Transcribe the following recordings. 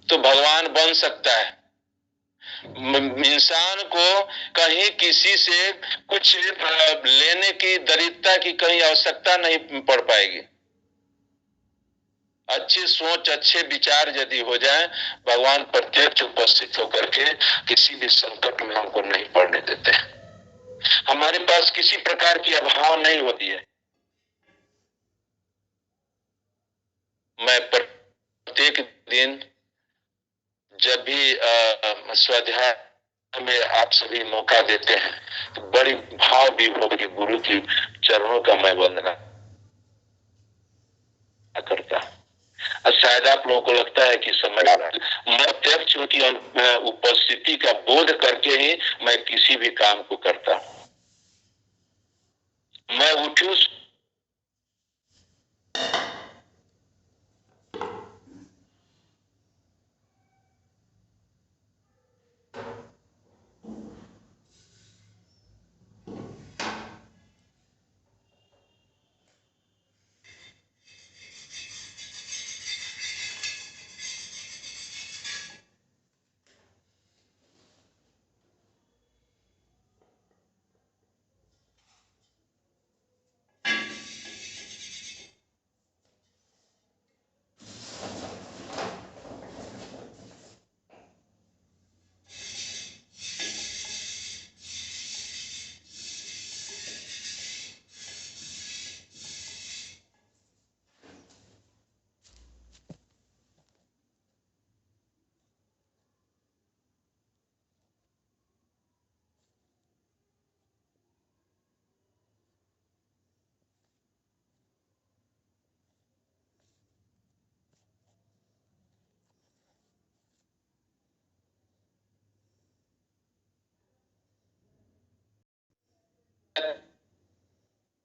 तो भगवान बन सकता है। इंसान को कहीं किसी से कुछ लेने की, दरिद्रता की कहीं आवश्यकता नहीं पड़ पाएगी। अच्छी सोच, अच्छे विचार यदि हो जाए, भगवान प्रत्यक्ष उपस्थित होकर के किसी भी संकट में हमको नहीं पड़ने देते। हमारे पास किसी प्रकार की अभाव नहीं होती है। मैं प्रत्येक दिन जब भी स्वाध्याय में आप सभी मौका देते हैं तो बड़ी भाव विभोर के गुरु की चरणों का मैं वंदना करता। और शायद आप लोगों को लगता है कि समय आ रहा है। मैं प्रत्यक्ष उनकी उपस्थिति का बोध करके ही मैं किसी भी काम को करता हूँ। मैं उठूं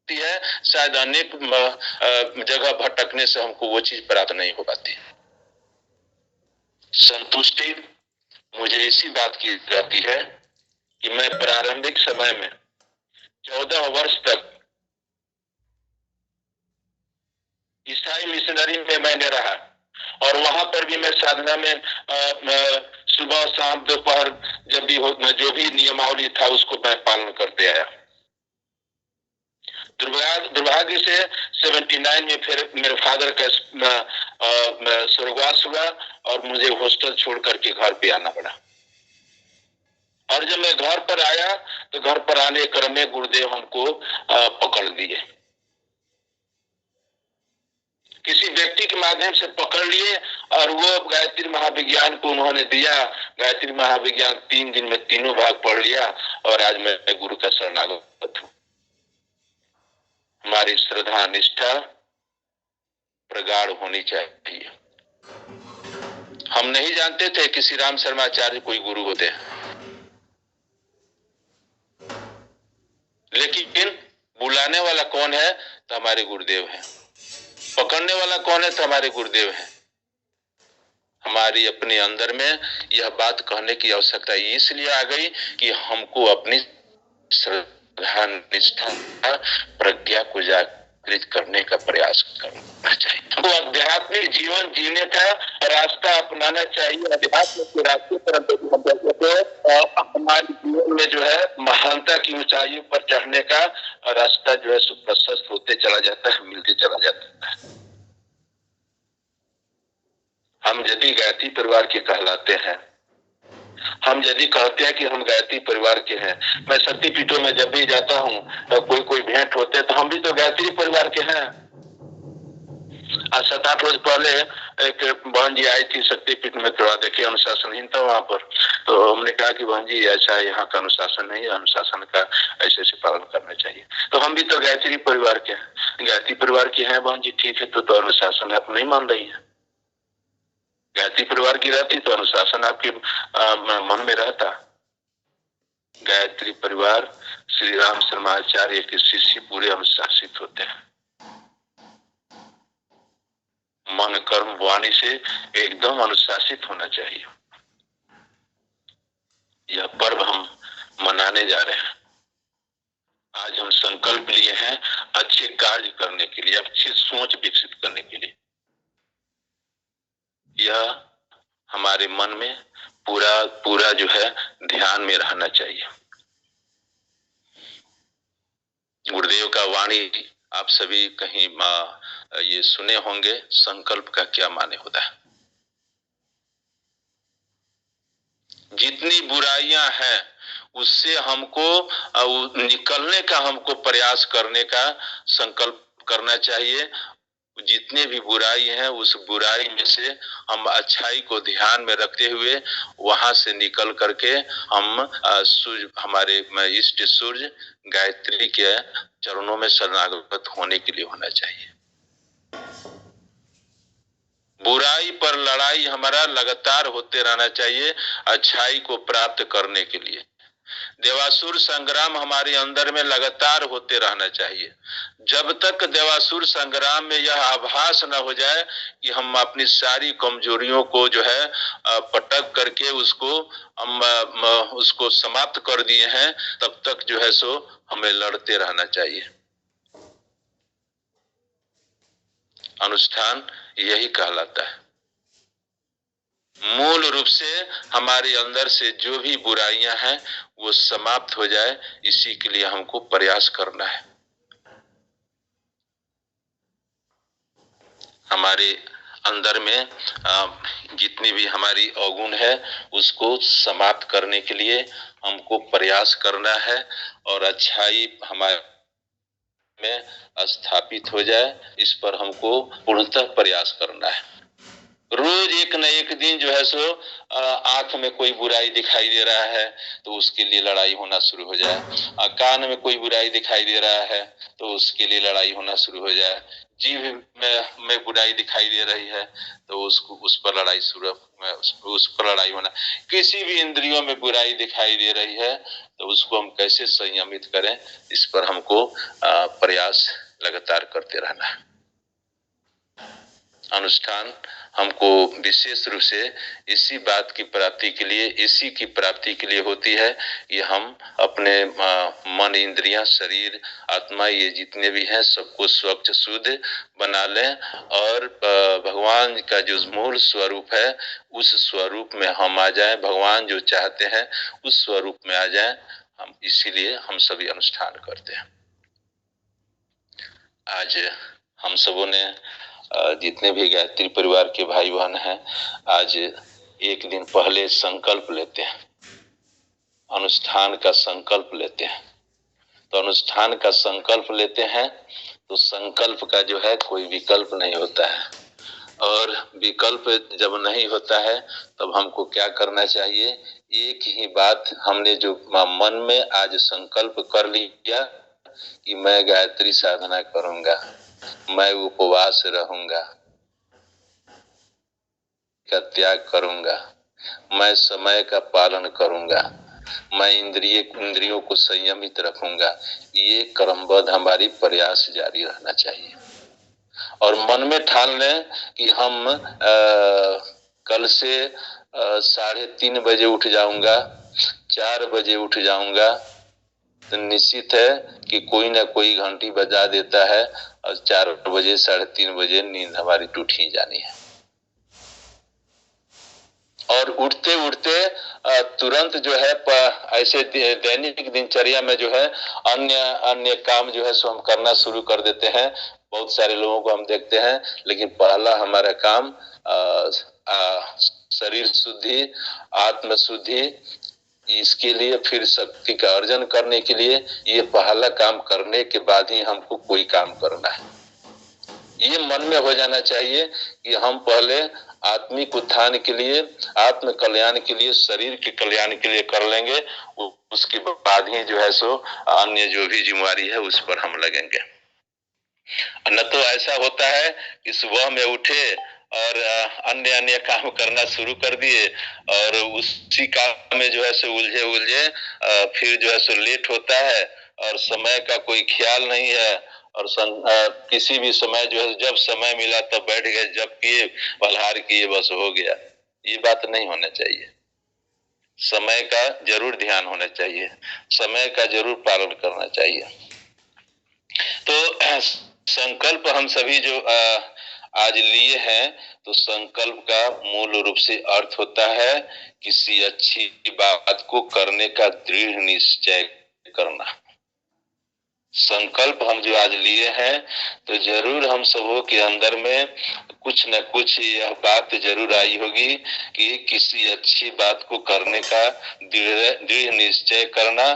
है, शायद अनेक जगह भटकने से हमको वो चीज प्राप्त नहीं हो पाती। संतुष्टि मुझे इसी बात की जाती है कि मैं प्रारंभिक समय में 14 वर्ष तक ईसाई मिशनरी में मैंने रहा, और वहां पर भी मैं साधना में सुबह शाम दोपहर जब भी जो भी नियमावली था उसको मैं पालन करते आया। दुर्भाग्य से 79 में फिर मेरे फादर का स्वर्गवास हुआ और मुझे हॉस्टल छोड़ करके घर पे आना पड़ा। और जब मैं घर पर आया तो घर पर आने क्रम में गुरुदेव हमको पकड़ लिए, किसी व्यक्ति के माध्यम से पकड़ लिए, और वो गायत्री महाविज्ञान को उन्होंने दिया। गायत्री महाविज्ञान 3 दिन में तीनों भाग पढ़ लिया, और आज मैं गुरु का शरणागत हूँ। हमारी श्रद्धा निष्ठा प्रगाढ़ होनी चाहिए। हम नहीं जानते थे कि श्री राम शर्माचार्य कोई गुरु होते हैं, लेकिन बुलाने वाला कौन है? तो हमारे गुरुदेव हैं। पकड़ने वाला कौन है? तो हमारे गुरुदेव हैं। हमारी अपने अंदर में यह बात कहने की आवश्यकता इसलिए आ गई कि हमको अपनी श्रद्धा निष्ठा प्रज्ञा को जागृत करने का प्रयास करना चाहिए। हमको आध्यात्मिक जीवन जीने का रास्ता अपनाना चाहिए। अध्यात्म के रास्ते पर हमारे जीवन में जो है महानता की ऊंचाइयों पर चढ़ने का रास्ता जो है सुप्रशस्त होते चला जाता है, मिलते चला जाता है। हम यदि गायत्री परिवार के कहलाते हैं, हम यदि कहते हैं कि हम गायत्री परिवार के हैं, मैं शक्तिपीठों में जब भी जाता हूँ तो कोई भेंट होते हैं तो हम भी तो गायत्री परिवार के हैं। आज 7-8 रोज पहले एक बहन जी आई थी शक्तिपीठ में, थोड़ा देखिए अनुशासनहीन था वहां पर, तो हमने कहा कि बहन जी ऐसा यहाँ का अनुशासन नहीं है, अनुशासन का ऐसे ऐसे पालन करना चाहिए। तो हम भी तो गायत्री परिवार के हैं। गायत्री परिवार के हैं बहन जी, ठीक है, तो अनुशासन आप नहीं मान रही है। गायत्री परिवार की रहती तो अनुशासन आपके मन में रहता। गायत्री परिवार श्री राम शर्माचार्य के शिष्य पूरे अनुशासित होते हैं। मन कर्म वाणी से एकदम अनुशासित होना चाहिए। यह पर्व हम मनाने जा रहे हैं। आज हम संकल्प लिए हैं अच्छे कार्य करने के लिए, अच्छी सोच विकसित करने के लिए। यह हमारे मन में पूरा पूरा जो है ध्यान में रहना चाहिए। गुरुदेव का वाणी आप सभी कहीं ये सुने होंगे, संकल्प का क्या माने होता है। जितनी बुराइयां हैं उससे हमको निकलने का, हमको प्रयास करने का संकल्प करना चाहिए। जितने भी बुराई हैं उस बुराई में से हम अच्छाई को ध्यान में रखते हुए वहां से निकल करके हम सूर्य, हमारे इष्ट सूर्य गायत्री के चरणों में शरणागत होने के लिए होना चाहिए। बुराई पर लड़ाई हमारा लगातार होते रहना चाहिए अच्छाई को प्राप्त करने के लिए। देवासुर संग्राम हमारे अंदर में लगातार होते रहना चाहिए। जब तक देवासुर संग्राम में यह आभास न हो जाए कि हम अपनी सारी कमजोरियों को जो है पटक करके उसको समाप्त कर दिए हैं, तब तक जो है सो हमें लड़ते रहना चाहिए। अनुष्ठान यही कहलाता है। मूल रूप से हमारे अंदर से जो भी बुराइयां हैं वो समाप्त हो जाए, इसी के लिए हमको प्रयास करना है। हमारे अंदर में जितनी भी हमारी अवगुण है उसको समाप्त करने के लिए हमको प्रयास करना है और अच्छाई हमारे में स्थापित हो जाए, इस पर हमको पूर्णतः प्रयास करना है। रोज एक न एक दिन जो है सो आंख में कोई बुराई दिखाई दे रहा है तो उसके लिए लड़ाई होना शुरू हो जाए। कान में कोई बुराई दिखाई दे रहा है तो उसके लिए लड़ाई होना शुरू हो जाए। जीभ में बुराई दिखाई दे रही है तो उसको उस पर लड़ाई उस पर लड़ाई होना। किसी भी इंद्रियों में बुराई दिखाई दे रही है तो उसको हम कैसे संयमित करें, इस पर हमको प्रयास लगातार करते रहना है। अनुष्ठान हमको विशेष रूप से इसी बात की प्राप्ति के लिए, इसी की प्राप्ति के लिए होती है कि हम अपने मन, इंद्रियां, शरीर, आत्मा, ये जितने भी हैं सबको स्वच्छ शुद्ध बना लें और भगवान का जो मूल स्वरूप है उस स्वरूप में हम आ जाएं। भगवान जो चाहते हैं उस स्वरूप में आ जाएं। हम इसीलिए हम सभी अनुष्ठान करते हैं। आज हम सबों ने जितने भी गायत्री परिवार के भाई बहन हैं, आज एक दिन पहले संकल्प लेते हैं, अनुष्ठान का संकल्प लेते हैं। तो अनुष्ठान का संकल्प लेते हैं तो संकल्प का जो है कोई विकल्प नहीं होता है, और विकल्प जब नहीं होता है तब हमको क्या करना चाहिए। एक ही बात हमने जो मन में आज संकल्प कर लिया कि मैं गायत्री साधना करूंगा, मैं उपवास रहूंगा, का त्याग करूंगा, मैं समय का पालन करूंगा, मैं इंद्रियों को संयमित रखूंगा, ये क्रमबद्ध हमारी प्रयास जारी रहना चाहिए। और मन में ठान लें कि हम कल से 3:30 बजे उठ जाऊंगा, 4 बजे उठ जाऊंगा, तो निश्चित है कि कोई ना कोई घंटी बजा देता है और 4 बजे 3:30 बजे नींद हमारी टूट ही जानी है। और उठते उठते तुरंत जो है ऐसे दैनिक दिनचर्या में जो है अन्य काम जो है सो हम करना शुरू कर देते हैं। बहुत सारे लोगों को हम देखते हैं, लेकिन पहला हमारा काम शरीर शुद्धि, आत्म शुद्धि, इसके लिए फिर शक्ति का अर्जन करने के लिए ये पहला काम करने के बाद ही हमको कोई काम करना है। ये मन में हो जाना चाहिए कि हम पहले आत्मिक उत्थान के लिए, आत्म कल्याण के लिए, शरीर के कल्याण के लिए कर लेंगे, उसके बाद ही जो है सो अन्य जो भी जिम्मेवारी है उस पर हम लगेंगे। न तो ऐसा होता है कि सुबह में उठे और अन्य काम करना शुरू कर दिए और उसी काम में जो है सो उलझे फिर जो है सो लेट होता है और समय का कोई ख्याल नहीं है, और किसी भी समय जो है जब समय मिला तब बैठ गए, जब किए बलहार किए, बस हो गया। ये बात नहीं होना चाहिए। समय का जरूर ध्यान होना चाहिए, समय का जरूर पालन करना चाहिए। तो संकल्प हम सभी जो आज लिए हैं, तो संकल्प का मूल रूप से अर्थ होता है किसी अच्छी बात को करने का दृढ़ निश्चय करना। संकल्प हम जो आज लिए हैं, तो जरूर हम सबों के अंदर में कुछ न कुछ यह बात जरूर आई होगी कि किसी अच्छी बात को करने का दृढ़ निश्चय करना।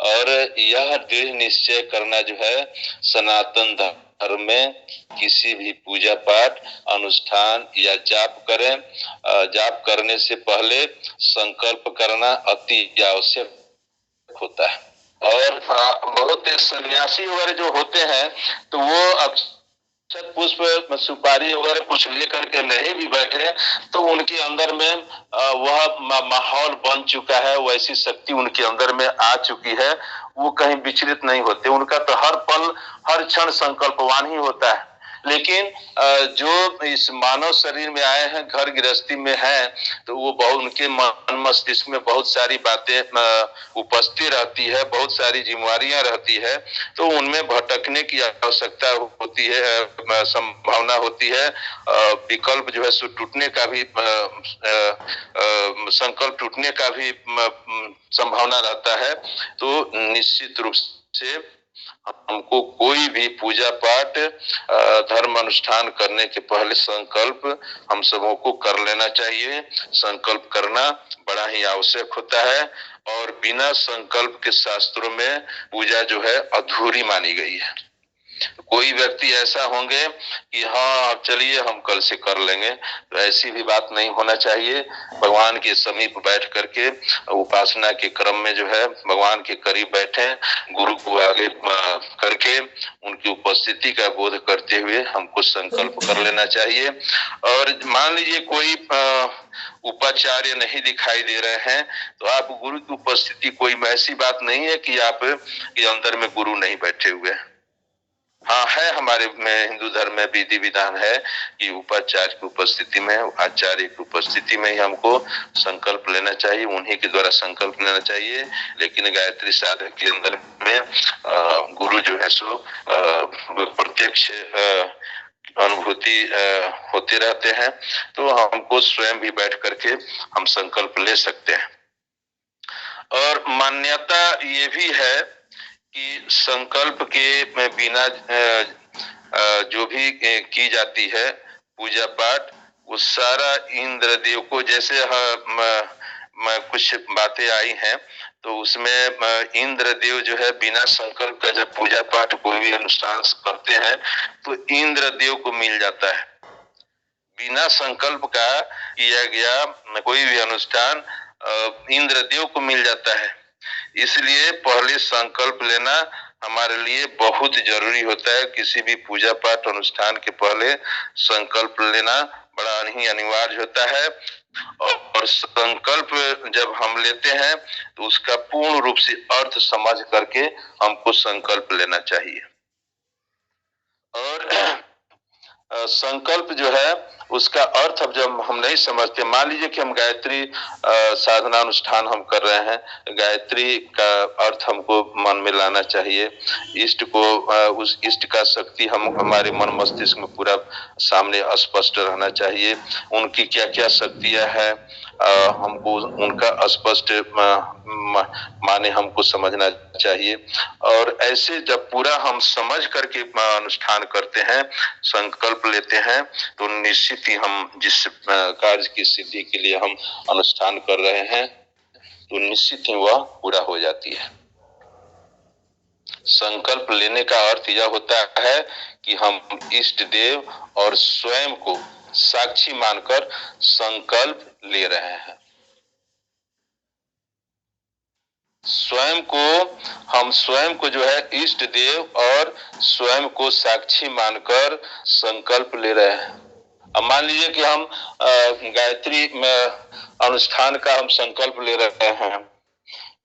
और यह दृढ़ निश्चय करना जो है, सनातन धर्म में किसी भी पूजा पाठ अनुष्ठान या जाप करें, जाप करने से पहले संकल्प करना अति आवश्यक होता है। और बहुत सन्यासी वगैरह जो होते हैं, तो वो अक्षत पुष्प सुपारी वगैरह कुछ लेकर के नहीं भी बैठे, तो उनके अंदर में वह माहौल बन चुका है, वैसी शक्ति उनके अंदर में आ चुकी है, वो कहीं विचलित नहीं होते। उनका तो हर पल हर क्षण संकल्पवान ही होता है। लेकिन जो इस मानव शरीर में आए हैं, घर गृहस्थी में हैं, तो वो बहुत उनके मन मस्तिष्क में बहुत सारी बातें उपस्थित रहती है, बहुत सारी जिम्मेवारियां रहती है, तो उनमें भटकने की आवश्यकता होती है, संभावना होती है। विकल्प जो है सो टूटने का भी, संकल्प टूटने का भी संभावना रहता है। तो निश्चित रूप से हमको कोई भी पूजा पाठ धर्म अनुष्ठान करने के पहले संकल्प हम सबों को कर लेना चाहिए। संकल्प करना बड़ा ही आवश्यक होता है, और बिना संकल्प के शास्त्रों में पूजा जो है अधूरी मानी गई है। कोई व्यक्ति ऐसा होंगे कि हाँ चलिए हम कल से कर लेंगे, तो ऐसी भी बात नहीं होना चाहिए। भगवान के समीप बैठ करके उपासना के क्रम में जो है भगवान के करीब बैठे, गुरु को आगे करके उनकी उपस्थिति का बोध करते हुए हमको संकल्प कर लेना चाहिए। और मान लीजिए कोई उपाचार्य नहीं दिखाई दे रहे हैं, तो आप गुरु की उपस्थिति, कोई ऐसी बात नहीं है कि आप के अंदर में गुरु नहीं बैठे हुए हैं। हाँ है, हमारे में हिंदू धर्म में विधि विधान है कि उपाचार्य की उपस्थिति में, आचार्य की उपस्थिति में ही हमको संकल्प लेना चाहिए, उन्हीं के द्वारा संकल्प लेना चाहिए। लेकिन गायत्री साधक के अंदर में गुरु जो है सो प्रत्यक्ष अनुभूति होते रहते हैं, तो हमको स्वयं भी बैठ करके हम संकल्प ले सकते हैं। और मान्यता ये भी है कि संकल्प के बिना जो भी की जाती है पूजा पाठ, वो सारा इंद्र देव को, जैसे कुछ बातें आई हैं, तो उसमें इंद्र देव जो है बिना संकल्प का जब पूजा पाठ कोई भी अनुष्ठान करते हैं, तो इंद्र देव को मिल जाता है। बिना संकल्प का किया गया कोई भी अनुष्ठान इंद्र देव को मिल जाता है। इसलिए पहले संकल्प लेना हमारे लिए बहुत जरूरी होता है। किसी भी पूजा पाठ अनुष्ठान के पहले संकल्प लेना बड़ा ही अनिवार्य होता है। और संकल्प जब हम लेते हैं, तो उसका पूर्ण रूप से अर्थ समझ करके हमको संकल्प लेना चाहिए। और संकल्प जो है उसका अर्थ अब जब हम नहीं समझते, मान लीजिए कि हम गायत्री साधना अनुष्ठान हम कर रहे हैं, गायत्री का अर्थ हमको मन में लाना चाहिए। इष्ट को उस इष्ट का शक्ति हम हमारे मन मस्तिष्क में पूरा सामने स्पष्ट रहना चाहिए। उनकी क्या क्या शक्तियां हैं, हमको उनका स्पष्ट माने हमको समझना चाहिए। और ऐसे जब पूरा हम समझ करके अनुष्ठान करते हैं, संकल्प लेते हैं, तो निश्चित ही हम जिस कार्य की सिद्धि के लिए हम अनुष्ठान कर रहे हैं, तो निश्चित ही वह पूरा हो जाती है। संकल्प लेने का अर्थ यह होता है कि हम इष्ट देव और स्वयं को साक्षी मानकर संकल्प ले रहे हैं। हम स्वयं को जो है इष्ट देव और स्वयं को साक्षी मानकर संकल्प ले रहे हैं। अब मान लीजिए कि हम गायत्री में अनुष्ठान का हम संकल्प ले रहे हैं,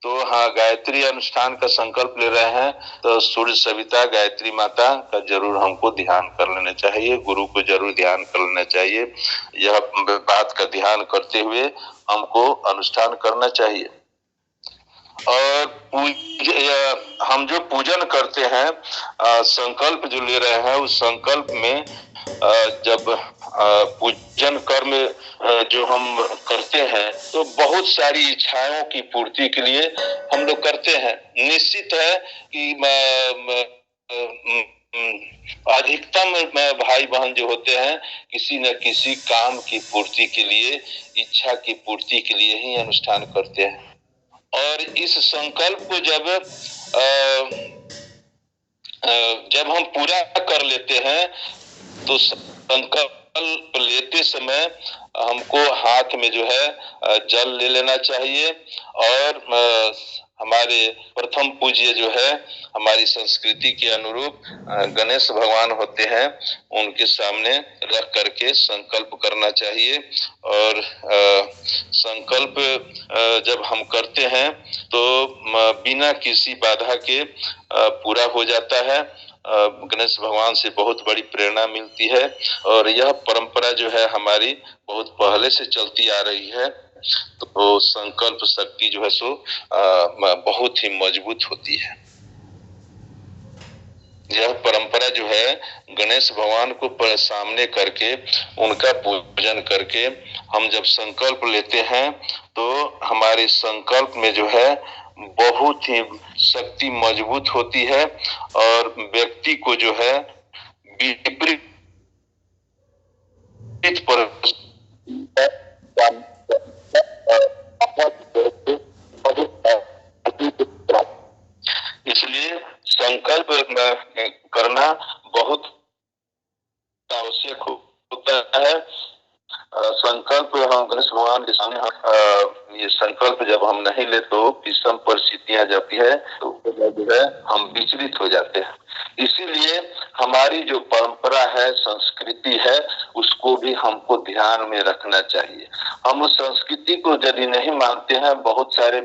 तो हाँ गायत्री अनुष्ठान का संकल्प ले रहे हैं, तो सूर्य सविता गायत्री माता का जरूर हमको ध्यान कर लेना चाहिए, गुरु को जरूर ध्यान कर लेना चाहिए। यह बात का ध्यान करते हुए हमको अनुष्ठान करना चाहिए। और हम जो पूजन करते हैं, संकल्प जो ले रहे हैं, उस संकल्प में जब पूजन कर्म जो हम करते हैं तो बहुत सारी इच्छाओं की पूर्ति के लिए हम लोग करते हैं। निश्चित है कि अधिकतम भाई बहन जो होते हैं किसी न किसी काम की पूर्ति के लिए, इच्छा की पूर्ति के लिए ही अनुष्ठान करते हैं। और इस संकल्प को जब हम पूरा कर लेते हैं तो संकल्प लेते समय हमको हाथ में जो है जल ले लेना चाहिए और हमारे प्रथम पूज्य जो है हमारी संस्कृति के अनुरूप गणेश भगवान होते हैं, उनके सामने रख करके संकल्प करना चाहिए। और संकल्प जब हम करते हैं तो बिना किसी बाधा के पूरा हो जाता है। गणेश भगवान से बहुत बड़ी प्रेरणा मिलती है और यह परंपरा जो है हमारी बहुत पहले से चलती आ रही है। तो संकल्प शक्ति जो है सो बहुत ही मजबूत होती है। यह परंपरा जो है गणेश भगवान को सामने करके उनका पूजन करके हम जब संकल्प लेते हैं तो हमारे संकल्प में जो है बहुत ही शक्ति मजबूत होती है और व्यक्ति को जो है विपरीत इसलिए संकल्प करना बहुत आवश्यक होता है। संकल्प हम गणेश भगवान के सामने ये संकल्प जब हम नहीं ले तो विषम परिस्थितियां जाती है तो जो है हम विचलित हो जाते हैं। इसीलिए हमारी जो परंपरा है, संस्कृति है, उसको भी हमको ध्यान में रखना चाहिए। हम उस संस्कृति को यदि नहीं मानते हैं, बहुत सारे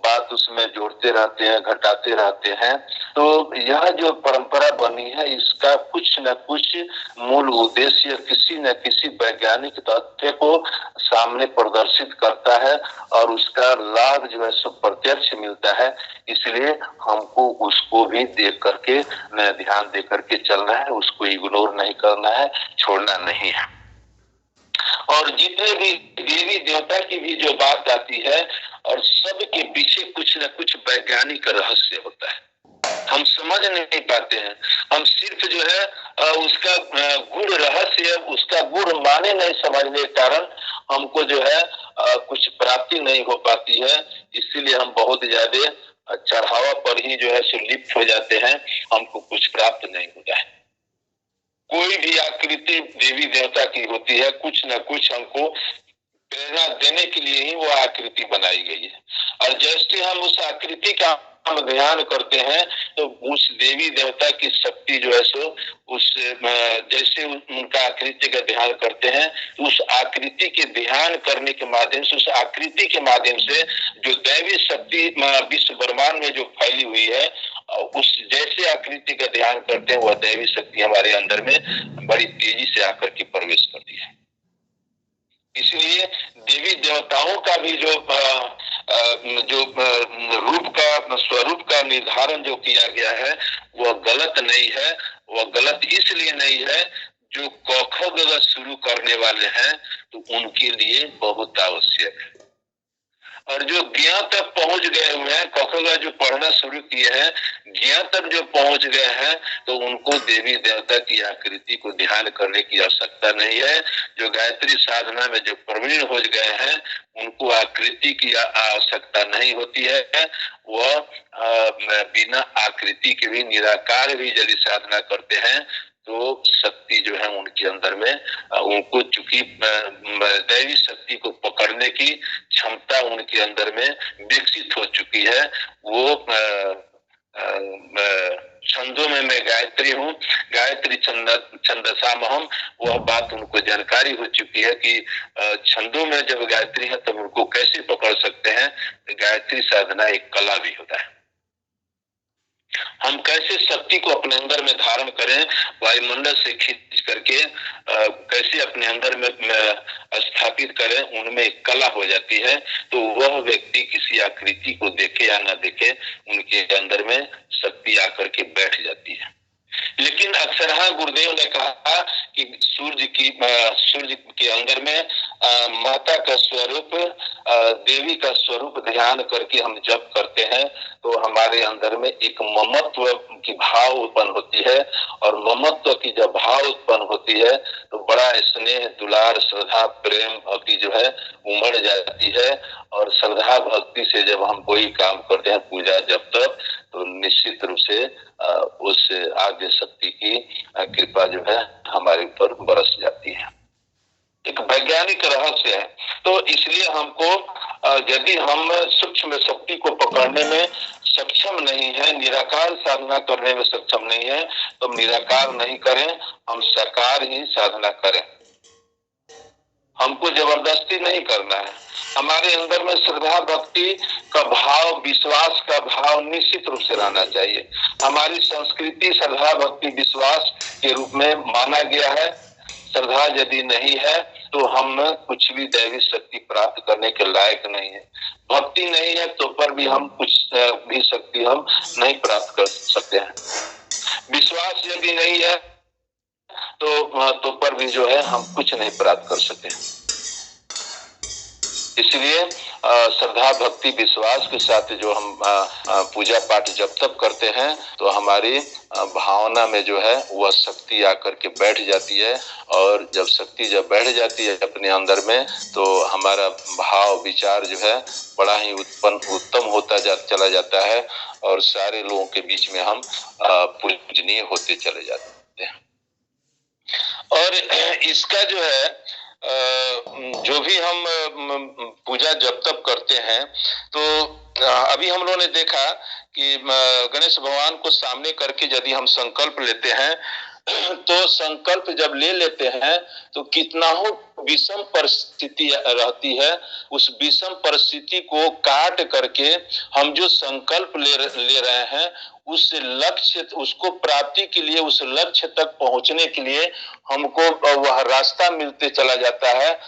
बात उसमें जोड़ते रहते हैं, घटाते रहते हैं, तो यह जो परंपरा बनी है इसका कुछ न कुछ मूल उद्देश्य किसी न किसी वैज्ञानिक तथ्य को सामने प्रदर्शित करता है और उसका लाभ जो है सो प्रत्यक्ष मिलता है। इसलिए हमको उसको भी देख करके ध्यान दे करके चलना है, उसको इग्नोर नहीं करना है, छोड़ना नहीं है। और जितने भी देवी देवता की भी जो बात आती है और सबके पीछे कुछ न कुछ वैज्ञानिक रहस्य होता है, हम समझ नहीं पाते हैं। हम सिर्फ जो है उसका गुण रहस्य, उसका गुण माने नहीं समझने के कारण हमको जो है कुछ प्राप्ति नहीं हो पाती है। इसीलिए हम बहुत ज्यादा चढ़ावा पर ही जो है लिप्त हो जाते हैं, हमको कुछ प्राप्त नहीं होता है। कोई भी आकृति देवी देवता की होती है, कुछ न कुछ हमको प्रेरणा देने के लिए ही वो आकृति बनाई गई है। और जैसे हम उस आकृति का हम ध्यान करते हैं तो उस देवी देवता की शक्ति जो है सो उस जैसे उनका आकृति का ध्यान करते हैं तो उस आकृति के ध्यान करने के माध्यम से, उस आकृति के माध्यम से जो दैवी शक्ति विश्व ब्रह्मांड में जो फैली हुई है, उस जैसे आकृति का ध्यान करते हैं वह दैवी शक्ति हमारे अंदर में बड़ी तेजी से आकर के प्रवेश करती है। इसलिए देवी देवताओं का भी जो रूप का स्वरूप का निर्धारण जो किया गया है वह गलत नहीं है। वह गलत इसलिए नहीं है, जो क ख ग घ शुरू करने वाले हैं तो उनके लिए बहुत आवश्यक है। और जो ज्ञान तक पहुंच गए हुए हैं, क ख ग जो पढ़ना शुरू किए हैं, ज्ञान तक जो पहुंच गए हैं, तो उनको देवी देवता की आकृति को ध्यान करने की आवश्यकता नहीं है। जो गायत्री साधना में जो प्रवीण हो गए हैं उनको आकृति की आवश्यकता नहीं होती है। वह बिना आकृति के भी निराकार भी यदि साधना करते हैं तो शक्ति जो है उनके अंदर में, उनको चूंकि दैवी शक्ति को पकड़ने की क्षमता उनके अंदर में विकसित हो चुकी है। वो छंदों में मैं गायत्री हूँ, गायत्री छंदसामहम, वह बात उनको जानकारी हो चुकी है कि छंदों में जब गायत्री है तब उनको कैसे पकड़ सकते हैं। गायत्री साधना एक कला भी होता है। हम कैसे शक्ति को अपने अंदर में धारण करें, वायुमंडल से खींच करके कैसे अपने अंदर में स्थापित करें, उनमें एक कला हो जाती है। तो वह व्यक्ति किसी आकृति को देखे या ना देखे, उनके अंदर में शक्ति आकर के बैठ जाती है। लेकिन अक्सरहा गुरुदेव ने कहा कि सूर्य के अंदर में माता का स्वरूप, देवी का स्वरूप ध्यान करके हम जप करते हैं तो हमारे अंदर में एक ममत्व की भाव उत्पन्न होती है, और ममत्व की जब भाव उत्पन्न होती है तो बड़ा स्नेह, दुलार, श्रद्धा, प्रेम, भक्ति जो है उमड़ जाती है। और श्रद्धा भक्ति से जब हम कोई काम करते हैं, पूजा जब तक, तो निश्चित रूप से उस आद्य शक्ति की कृपा जो है हमारे ऊपर बरस जाती है। एक वैज्ञानिक रहस्य है। तो इसलिए हमको यदि हम सूक्ष्म शक्ति को पकड़ने में सक्षम नहीं है, निराकार साधना करने में सक्षम नहीं है, तो हम निराकार नहीं करें, हम साकार ही साधना करें। हमको जबरदस्ती नहीं करना है। हमारे अंदर में श्रद्धा भक्ति का भाव, विश्वास का भाव निश्चित रूप से रहना चाहिए। हमारी संस्कृति श्रद्धा भक्ति विश्वास के रूप में माना गया है। श्रद्धा यदि नहीं है तो हम कुछ भी दैवी शक्ति प्राप्त करने के लायक नहीं है। भक्ति नहीं है तो पर भी हम कुछ भी शक्ति हम नहीं प्राप्त कर सकते हैं। विश्वास यदि नहीं है तो पर भी जो है हम कुछ नहीं प्राप्त कर सकते। इसलिए श्रद्धा भक्ति विश्वास के साथ जो हम पूजा पाठ जब तक करते हैं तो हमारी भावना में जो है वह शक्ति आकर के बैठ जाती है। और जब शक्ति जब बैठ जाती है अपने अंदर में तो हमारा भाव विचार जो है बड़ा ही उत्तम होता चला जाता है, और सारे लोगों के बीच में हम पूजनीय होते चले जाते हैं। और इसका जो है जो भी हम पूजा जब तब करते हैं तो अभी हम लोगों ने देखा कि गणेश भगवान को सामने करके यदि हम संकल्प लेते हैं तो संकल्प जब ले लेते हैं तो कितना हो विषम परिस्थिति रहती है, उस विषम परिस्थिति को काट करके हम जो संकल्प ले रहे हैं उस लक्ष्य, उसको प्राप्ति के लिए, उस लक्ष्य तक पहुंचने के लिए हमको वह रास्ता मिलते चला जाता है।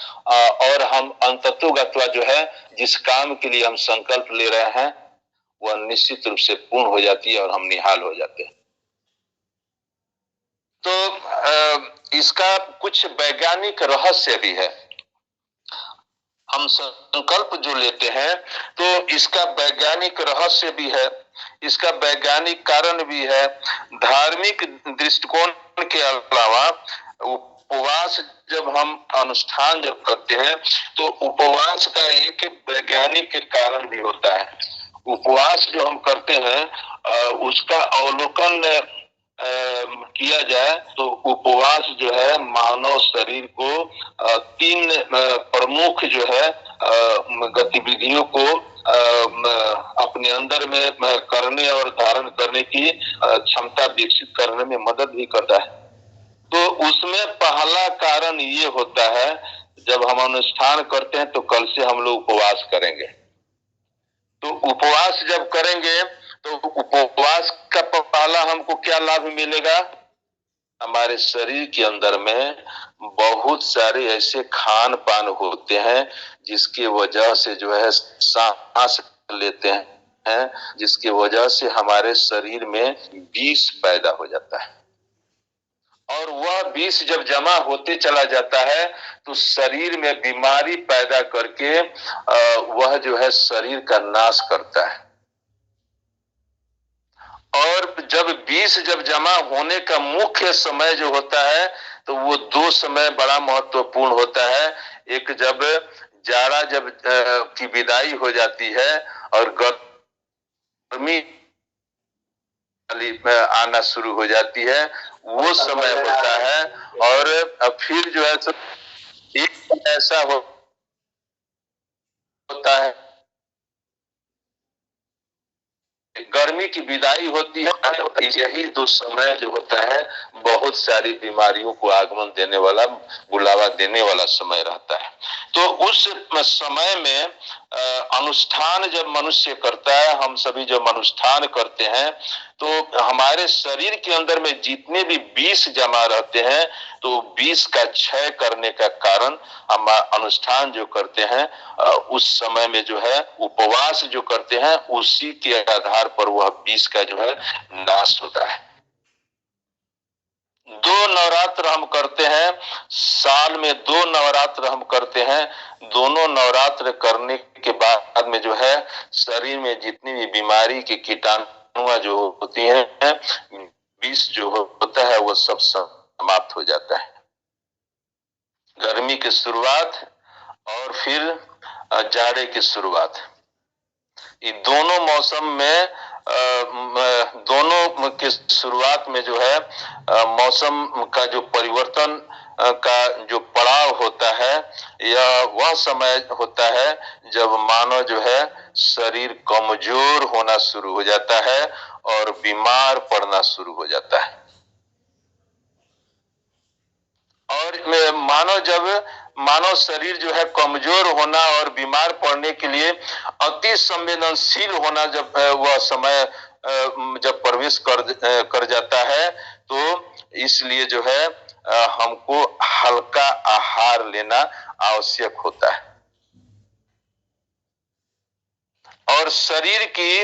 और हम अंततोगत्वा जो है जिस काम के लिए हम संकल्प ले रहे हैं वह निश्चित रूप से पूर्ण हो जाती है और हम निहाल हो जाते हैं। तो इसका कुछ वैज्ञानिक रहस्य भी है। हम संकल्प जो लेते हैं तो इसका वैज्ञानिक रहस्य भी है, इसका वैज्ञानिक कारण भी है। धार्मिक दृष्टिकोण के अलावा उपवास जब हम अनुष्ठान जब करते हैं तो उपवास का एक वैज्ञानिक कारण भी होता है। उपवास जो हम करते हैं उसका अवलोकन किया जाए तो उपवास जो है मानव शरीर को तीन प्रमुख जो है गतिविधियों को अपने अंदर में करने और धारण करने की क्षमता विकसित करने में मदद भी करता है। तो उसमें पहला कारण ये होता है, जब हम अनुष्ठान करते हैं तो कल से हम लोग उपवास करेंगे। तो उपवास जब करेंगे तो उपवास का पहला हमको क्या लाभ मिलेगा? हमारे शरीर के अंदर में बहुत सारे ऐसे खान पान होते हैं जिसके वजह से जो है सांस लेते हैं, जिसके वजह से हमारे शरीर में विष पैदा हो जाता है। और वह विष जब जमा होते चला जाता है तो शरीर में बीमारी पैदा करके वह जो है शरीर का नाश करता है। और जब विष जब जमा होने का मुख्य समय जो होता है तो वो दो समय बड़ा महत्वपूर्ण होता है। एक जब जाड़ा जब की विदाई हो जाती है और गर्मी आना शुरू हो जाती है, वो समय होता है। और फिर जो है एक ऐसा होता है गर्मी की विदाई होती है। यही दो समय जो होता है बहुत सारी बीमारियों को आगमन देने वाला, बुलावा देने वाला समय रहता है। तो उस समय में अनुष्ठान जब मनुष्य करता है, हम सभी जब अनुष्ठान करते हैं तो हमारे शरीर के अंदर में जितने भी विष जमा रहते हैं तो विष का क्षय करने का कारण हम अनुष्ठान जो करते हैं उस समय में जो है उपवास जो करते हैं, उसी के आधार पर वह विष का जो है नाश होता है। दो नवरात्र हम करते हैं, साल में दो नवरात्र हम करते हैं। दोनों नवरात्र करने के बाद में जो है शरीर में जितनी भी बीमारी की कीटाणु जो होती हैं, विष जो होता है, वो सब समाप्त हो जाता है। गर्मी की शुरुआत और फिर जाड़े की शुरुआत, ये दोनों मौसम में दोनों के शुरुआत में जो है मौसम का जो परिवर्तन का जो पड़ाव होता है, यह वह समय होता है जब मानव जो है शरीर कमजोर होना शुरू हो जाता है और बीमार पड़ना शुरू हो जाता है। और मानव शरीर जो है कमजोर होना और बीमार पड़ने के लिए अति संवेदनशील होना जब वह समय जब प्रवेश कर जाता है, तो इसलिए जो है हमको हल्का आहार लेना आवश्यक होता है। और शरीर की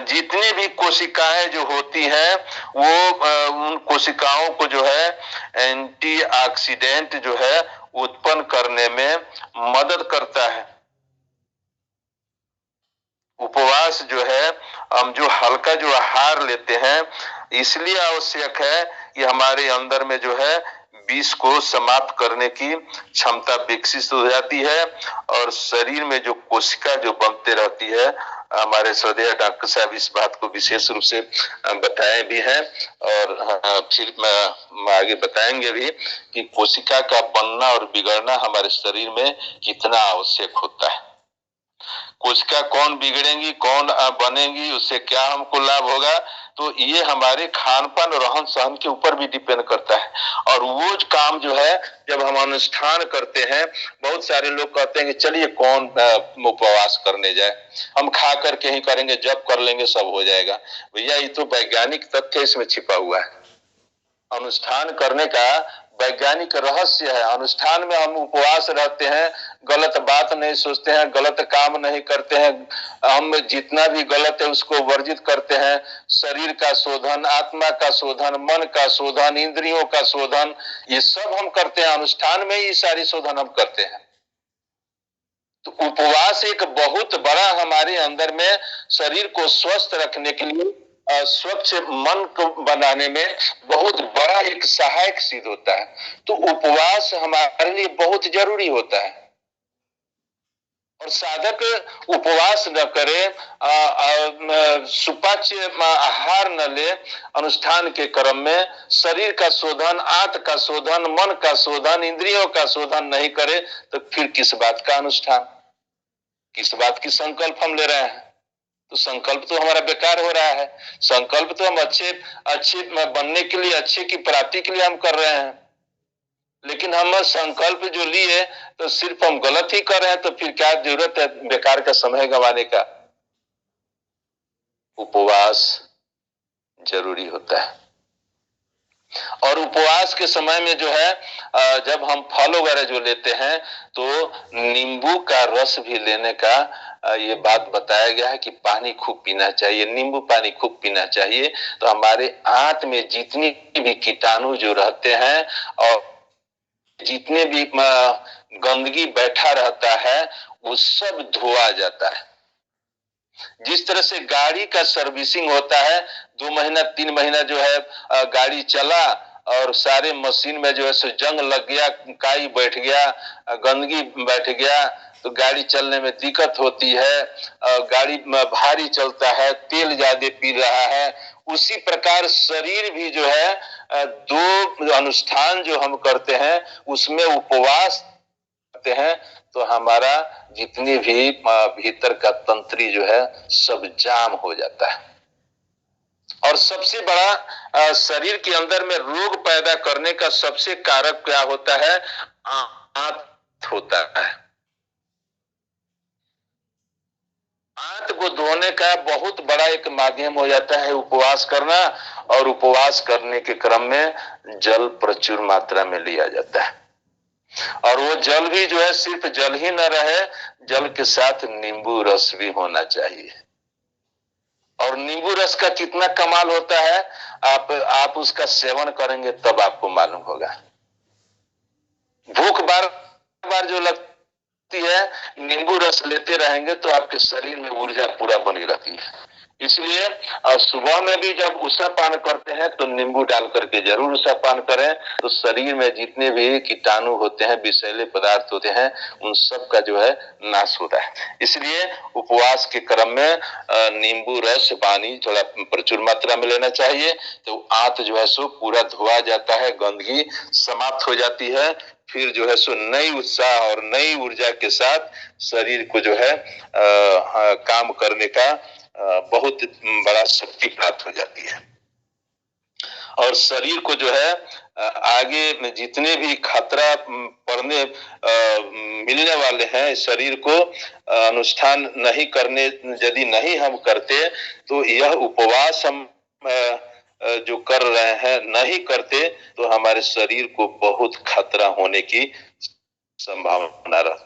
जितनी भी कोशिकाएं जो होती हैं, वो उन कोशिकाओं को जो है एंटीऑक्सीडेंट जो है उत्पन्न करने में मदद करता है। उपवास जो है, हम जो हल्का जो आहार लेते हैं, इसलिए आवश्यक है कि हमारे अंदर में जो है विष को समाप्त करने की क्षमता विकसित हो जाती है और शरीर में जो कोशिका जो बनते रहती है। हमारे श्रद्धेय डॉक्टर साहब इस बात को विशेष रूप से बताए भी हैं और फिर आगे बताएंगे भी कि कोशिका का बनना और बिगड़ना हमारे शरीर में कितना आवश्यक होता है। कोशिका कौन बिगड़ेंगी, कौन बनेंगी, उससे क्या हमको लाभ होगा, तो ये हमारे खान पान और रहन सहन के ऊपर भी डिपेंड करता है। और वो काम जो है जब हम अनुष्ठान करते हैं, बहुत सारे लोग कहते हैं कि चलिए कौन उपवास करने जाए, हम खा करके ही करेंगे, जब कर लेंगे सब हो जाएगा। भैया ये तो वैज्ञानिक तथ्य इसमें छिपा हुआ है। अनुष्ठान करने का वैज्ञानिक रहस्य है। अनुष्ठान में हम उपवास रहते हैं, गलत बात नहीं सोचते हैं, गलत काम नहीं करते हैं, हम जितना भी गलत है उसको वर्जित करते हैं। शरीर का शोधन, आत्मा का शोधन, मन का शोधन, इंद्रियों का शोधन, ये सब हम करते हैं। अनुष्ठान में ही सारी शोधन हम करते हैं। तो उपवास एक बहुत बड़ा हमारे अंदर में शरीर को स्वस्थ रखने के लिए, स्वच्छ मन को बनाने में बहुत बड़ा एक सहायक सिद्ध होता है। तो उपवास हमारे लिए बहुत जरूरी होता है। और साधक उपवास न करे, सुपाच्य आहार न ले, अनुष्ठान के क्रम में शरीर का शोधन, आत्मा का शोधन, मन का शोधन, इंद्रियों का शोधन नहीं करे, तो फिर किस बात का अनुष्ठान, किस बात की संकल्प हम ले रहे हैं? तो संकल्प तो हमारा बेकार हो रहा है। संकल्प तो हम अच्छे बनने के लिए, अच्छे की प्राप्ति के लिए हम कर रहे हैं, लेकिन हम संकल्प जो लिए तो सिर्फ हम गलत ही कर रहे हैं, तो फिर क्या जरूरत है बेकार का समय गंवाने का? उपवास जरूरी होता है। और उपवास के समय में जो है जब हम फल वगैरह जो लेते हैं, तो नींबू का रस भी लेने का ये बात बताया गया है कि पानी खूब पीना चाहिए, नींबू पानी खूब पीना चाहिए। तो हमारे आंत में जितनी भी कीटाणु जो रहते हैं और जितने भी गंदगी बैठा रहता है, वो सब धोआ जाता है। जिस तरह से गाड़ी का सर्विसिंग होता है, 2 महीना 3 महीना जो है गाड़ी चला और सारे मशीन में जो है सो जंग लग गया, काई बैठ गया, गंदगी बैठ गया, तो गाड़ी चलने में दिक्कत होती है। गाड़ी भारी चलता है, तेल ज्यादा पी रहा है। उसी प्रकार शरीर भी जो है 2 अनुष्ठान जो हम करते हैं उसमें उपवास करते हैं, तो हमारा जितनी भी भीतर का तंत्री जो है सब जाम हो जाता है। और सबसे बड़ा शरीर के अंदर में रोग पैदा करने का सबसे कारक क्या होता है? आंत होता है। आंत को धोने का बहुत बड़ा एक माध्यम हो जाता है उपवास करना। और उपवास करने के क्रम में जल प्रचुर मात्रा में लिया जाता है। और वो जल भी जो है सिर्फ जल ही न रहे, जल के साथ नींबू रस भी होना चाहिए। और नींबू रस का कितना कमाल होता है, आप उसका सेवन करेंगे तब आपको मालूम होगा। भूख बार बार जो लगती है, नींबू रस लेते रहेंगे तो आपके शरीर में ऊर्जा पूरा बनी रहती है। इसलिए सुबह में भी जब उषा पान करते हैं तो नींबू डाल करके जरूर उषा पान करें, तो शरीर में जितने भी कीटाणु होते हैं, विषैले पदार्थ होते हैं, उन सब का जो है नाश होता है। इसलिए उपवास के क्रम में नींबू रस पानी थोड़ा प्रचुर मात्रा में लेना चाहिए, तो आंत जो है सो पूरा धोआ जाता है, गंदगी समाप्त हो जाती है। फिर जो है सो नई उत्साह और नई ऊर्जा के साथ शरीर को जो है काम करने का बहुत बड़ा शक्ति प्राप्त हो जाती है। और शरीर को जो है आगे में जितने भी खतरा पड़ने मिलने वाले हैं, शरीर को अनुष्ठान नहीं करने, यदि नहीं हम करते तो यह उपवास हम जो कर रहे हैं नहीं करते तो हमारे शरीर को बहुत खतरा होने की संभावना रहती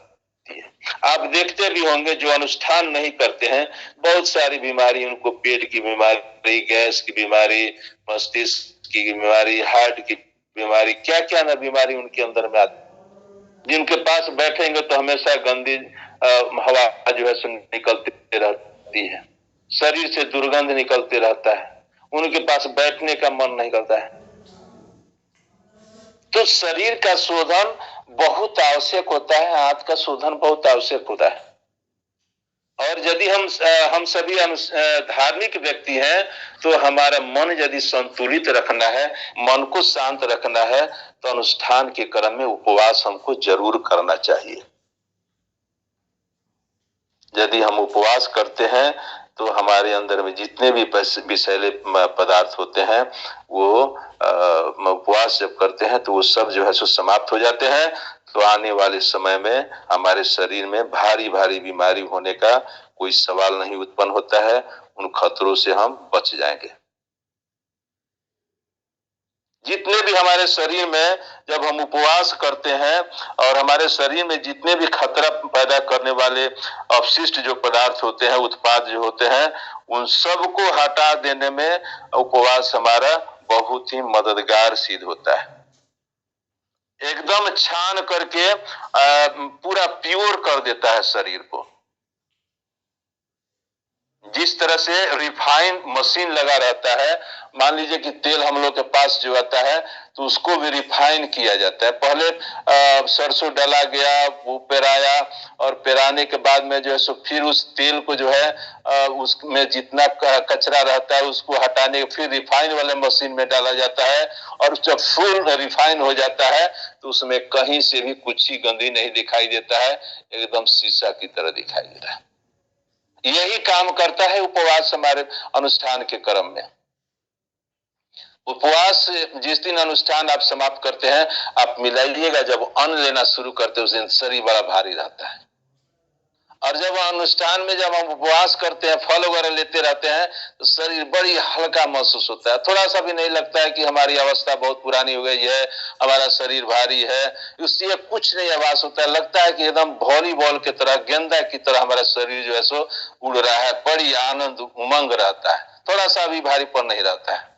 है। आप देखते भी होंगे जो अनुष्ठान नहीं करते हैं, बहुत सारी बीमारी, उनको पेट की बीमारी, गैस की बीमारी, मस्तिष्क की बीमारी, हार्ट की बीमारी, क्या क्या ना बीमारी उनके अंदर में आती। जिनके पास बैठेंगे तो हमेशा गंदी हवा जो है निकलती रहती है, शरीर से दुर्गंध निकलते रहता है, उनके पास बैठने का मन नहीं करता है। तो शरीर का शोधन बहुत आवश्यक होता है, हाथ का शोधन बहुत आवश्यक होता है। और यदि हम सभी धार्मिक व्यक्ति हैं, तो हमारा मन यदि संतुलित रखना है, मन को शांत रखना है, तो अनुष्ठान के क्रम में उपवास हमको जरूर करना चाहिए। यदि हम उपवास करते हैं तो हमारे अंदर में जितने भी विषैले पदार्थ होते हैं, वो उपवास जब करते हैं तो वो सब जो है सो समाप्त हो जाते हैं। तो आने वाले समय में हमारे शरीर में भारी भारी बीमारी होने का कोई सवाल नहीं उत्पन्न होता है, उन खतरों से हम बच जाएंगे। जितने भी हमारे शरीर में जब हम उपवास करते हैं और हमारे शरीर में जितने भी खतरा पैदा करने वाले अपशिष्ट जो पदार्थ होते हैं, उत्पाद जो होते हैं, उन सब को हटा देने में उपवास हमारा बहुत ही मददगार सिद्ध होता है। एकदम छान करके पूरा प्योर कर देता है शरीर को। जिस तरह से रिफाइन मशीन लगा रहता है, मान लीजिए कि तेल हम लोग के पास जो आता है तो उसको भी रिफाइन किया जाता है। पहले सरसों डाला गया, वो पेराया, और पेराने के बाद में जो है सो फिर उस तेल को जो है उसमें जितना कचरा रहता है उसको हटाने, फिर रिफाइन वाले मशीन में डाला जाता है, और जब फुल रिफाइन हो जाता है तो उसमें कहीं से भी कुछ ही गंदी नहीं दिखाई देता है, एकदम शीशा की तरह दिखाई देता है। यही काम करता है उपवास हमारे अनुष्ठान के क्रम में। उपवास जिस दिन अनुष्ठान आप समाप्त करते हैं, आप मिलाइएगा, जब अन्न लेना शुरू करते हैं उस दिन शरीर बड़ा भारी रहता है। और जब अनुष्ठान में जब हम उपवास करते हैं, फल वगैरह लेते रहते हैं, तो शरीर बड़ी हल्का महसूस होता है। थोड़ा सा भी नहीं लगता है कि हमारी अवस्था बहुत पुरानी हो गई है, हमारा शरीर भारी है, उससे कुछ नहीं आभास होता है। लगता है कि एकदम वॉलीबॉल की तरह, गेंदा की तरह हमारा शरीर जो है सो उड़ रहा है, बड़ी आनंद उमंग रहता है, थोड़ा सा भी भारीपन नहीं रहता है।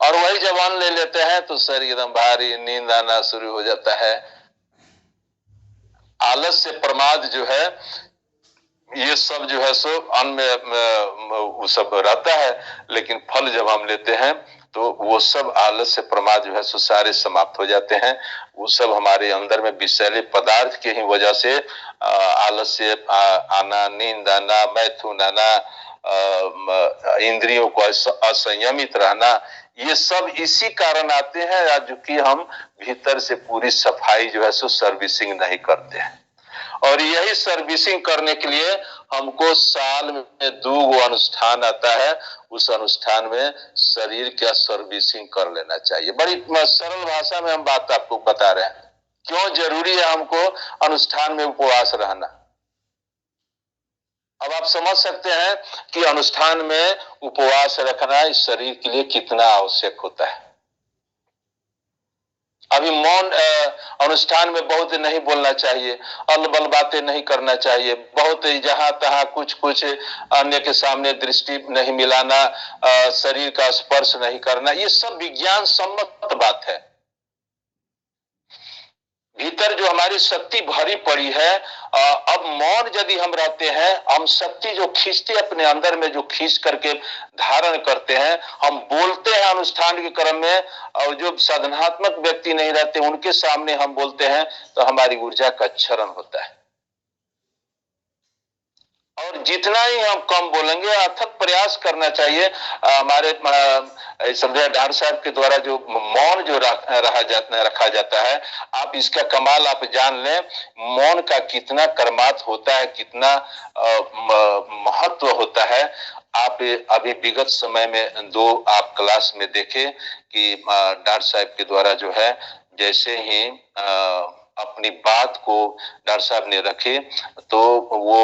और वही जब अन्न ले लेते हैं तो शरीर एकदम भारी, नींद आना शुरू हो जाता है। आलस्य प्रमाद जो है, ये सब जो है सो अन्न में वो सब रहता है, लेकिन फल जब हम लेते हैं तो वो सब आलस्य प्रमाद जो है सो सारे समाप्त हो जाते हैं। वो सब हमारे अंदर में विषैले पदार्थ के ही वजह से आलस्य आना, नींद आना, मैथुन आना, इंद्रियों को असंयमित रहना, ये सब इसी कारण आते हैं जो कि हम भीतर से पूरी सफाई जो है सो सर्विसिंग नहीं करते हैं। और यही सर्विसिंग करने के लिए हमको साल में 2 अनुष्ठान आता है, उस अनुष्ठान में शरीर का सर्विसिंग कर लेना चाहिए। बड़ी सरल भाषा में हम बात आपको बता रहे हैं, क्यों जरूरी है हमको अनुष्ठान में उपवास रहना। अब आप समझ सकते हैं कि अनुष्ठान में उपवास रखना इस शरीर के लिए कितना आवश्यक होता है। अभी मौन अनुष्ठान में बहुत नहीं बोलना चाहिए, अलबल बातें नहीं करना चाहिए, बहुत जहां तहां कुछ कुछ अन्य के सामने दृष्टि नहीं मिलाना, शरीर का स्पर्श नहीं करना, ये सब विज्ञान सम्मत बात है। भीतर जो हमारी शक्ति भरी पड़ी है, अब मौन यदि हम रहते हैं, हम शक्ति जो खींचते अपने अंदर में, जो खींच करके धारण करते हैं, हम बोलते हैं अनुष्ठान के क्रम में, और जो साधनात्मक व्यक्ति नहीं रहते उनके सामने हम बोलते हैं तो हमारी ऊर्जा का क्षरण होता है। और जितना ही हम कम बोलेंगे, अथक प्रयास करना चाहिए। हमारे समझे डॉक्टर साहब के द्वारा जो मौन जो रखा जाता है, आप इसका कमाल आप जान लें, मौन का कितना कर्मात होता है, कितना महत्व होता है। आप अभी विगत समय में दो आप क्लास में देखे कि डॉक्टर साहब के द्वारा जो है, जैसे ही अपनी बात को डॉक्टर साहब ने रखे तो वो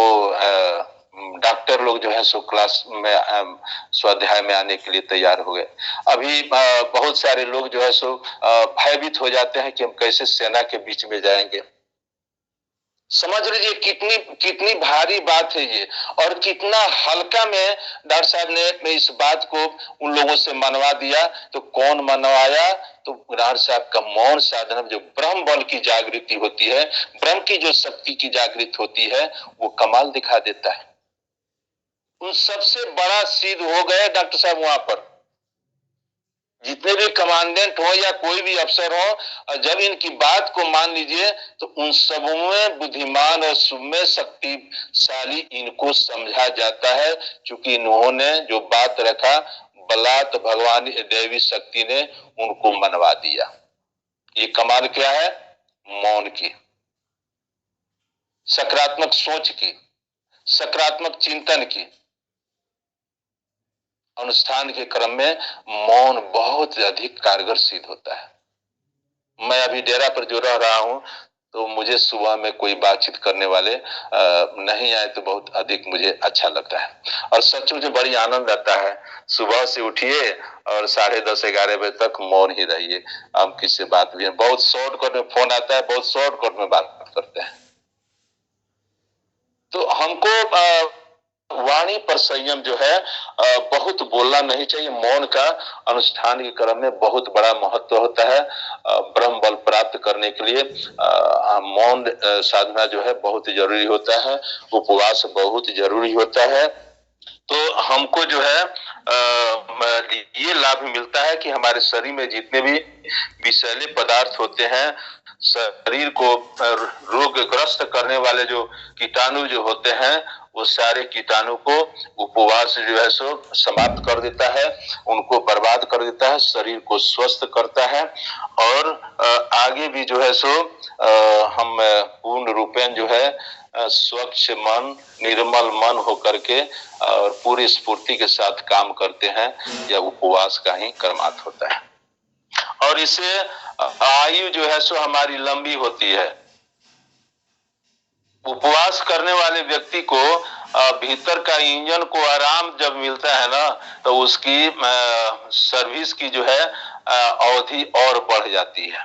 डॉक्टर लोग जो है सो क्लास में स्वाध्याय में आने के लिए तैयार हो गए। अभी बहुत सारे लोग जो है सो भयभीत हो जाते हैं कि हम कैसे सेना के बीच में जाएंगे। समझ लीजिए कितनी कितनी भारी बात है ये, और कितना हल्का में डॉक्टर साहब ने इस बात को उन लोगों से मनवा दिया। तो कौन मनवाया? तो डॉक्टर साहब का मौन साधना, जो ब्रह्म बल की जागृति होती है, ब्रह्म की जो शक्ति की जागृति होती है, वो कमाल दिखा देता है। उन सबसे बड़ा सिद्ध हो गए डॉक्टर साहब वहां पर। जितने भी कमांडेंट हो या कोई भी अफसर हो, जब इनकी बात को मान लीजिए तो उन सब में बुद्धिमान और सुम्य शक्तिशाली इनको समझा जाता है, क्योंकि इन्होंने जो बात रखा, बलात् भगवान देवी शक्ति ने उनको मनवा दिया। ये कमाल क्या है? मौन की, सकारात्मक सोच की, सकारात्मक चिंतन की। अनुष्ठान के क्रम में मौन बहुत अधिक कारगर सिद्ध होता है। मैं अभी डेरा पर जो रह रहा हूं, तो मुझे सुबह में कोई बातचीत करने वाले नहीं आए तो बहुत अधिक मुझे अच्छा लगता है, और सच में बड़ी आनंद आता है। सुबह से उठिए और 10:30-11 बजे तक मौन ही रहिए, हम किसी से बात भी, बहुत शॉर्टकट में फोन आता है, बहुत शॉर्टकट में बात करते हैं। तो हमको वाणी पर संयम जो है, बहुत बोलना नहीं चाहिए। मौन का अनुष्ठान के क्रम में बहुत बड़ा महत्व होता है। ब्रह्म बल प्राप्त करने के लिए मौन साधना जो है बहुत जरूरी होता है, उपवास बहुत जरूरी होता है। तो हमको जो है ये लाभ मिलता है कि हमारे शरीर में जितने भी विषैले पदार्थ होते हैं, शरीर को रोगग्रस्त करने वाले जो कीटाणु जो होते हैं, वो सारे कीटाणु को उपवास जो है सो समाप्त कर देता है, उनको बर्बाद कर देता है, शरीर को स्वस्थ करता है। और आगे भी जो है सो हम पूर्ण रूपेण जो है स्वच्छ मन, निर्मल मन होकर के और पूरी स्फूर्ति के साथ काम करते हैं। यह उपवास का ही कर्मात होता है, और इससे आयु जो है सो हमारी लंबी होती है। उपवास करने वाले व्यक्ति को भीतर का इंजन को आराम जब मिलता है ना, तो उसकी सर्विस की जो है अवधि और बढ़ जाती है।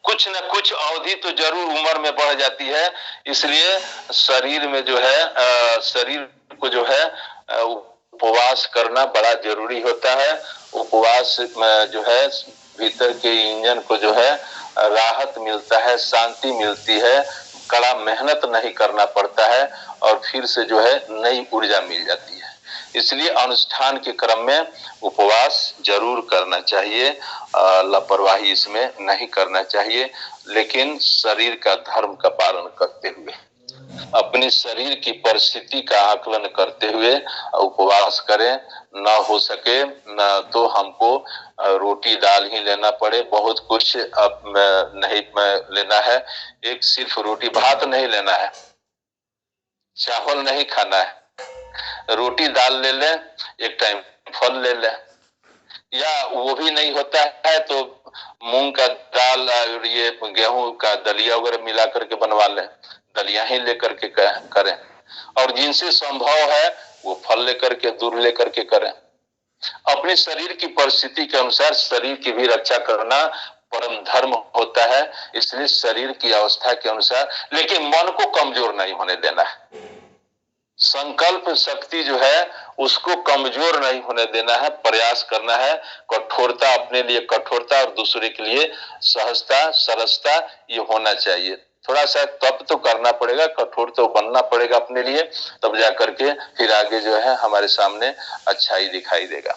कुछ न कुछ अवधि तो जरूर उम्र में बढ़ जाती है। इसलिए शरीर में जो है शरीर को जो है उपवास करना बड़ा जरूरी होता है। उपवास में जो है भीतर के इंजन को जो है राहत मिलता है, शांति मिलती है, कड़ा मेहनत नहीं करना पड़ता है, और फिर से जो है नई ऊर्जा मिल जाती है। इसलिए अनुष्ठान के क्रम में उपवास जरूर करना चाहिए, लापरवाही इसमें नहीं करना चाहिए, लेकिन शरीर का धर्म का पालन करते हुए, अपने शरीर की परिस्थिति का आकलन करते हुए उपवास करें। न हो सके न तो हमको रोटी दाल ही लेना पड़े, बहुत कुछ अब नहीं लेना है। एक सिर्फ रोटी भात नहीं लेना है, चावल नहीं खाना है, रोटी दाल ले लें, एक टाइम फल ले लें, या वो भी नहीं होता है तो मूंग का दाल और ये गेहूं का दलिया वगैरह मिला करके बनवा लें, दलिया ही लेकर के करें। और जिनसे संभव है वो फल लेकर के, दूध लेकर के करें। अपने शरीर की परिस्थिति के अनुसार शरीर की भी रक्षा करना परम धर्म होता है। इसलिए शरीर की अवस्था के अनुसार, लेकिन मन को कमजोर नहीं होने देना है। संकल्प शक्ति जो है उसको कमजोर नहीं होने देना है, प्रयास करना है। कठोरता, अपने लिए कठोरता और दूसरे के लिए सहजता, सरसता, ये होना चाहिए। थोड़ा सा तप तो करना पड़ेगा, कठोर तो बनना पड़ेगा अपने लिए, तब जा करके फिर आगे जो है हमारे सामने अच्छाई दिखाई देगा।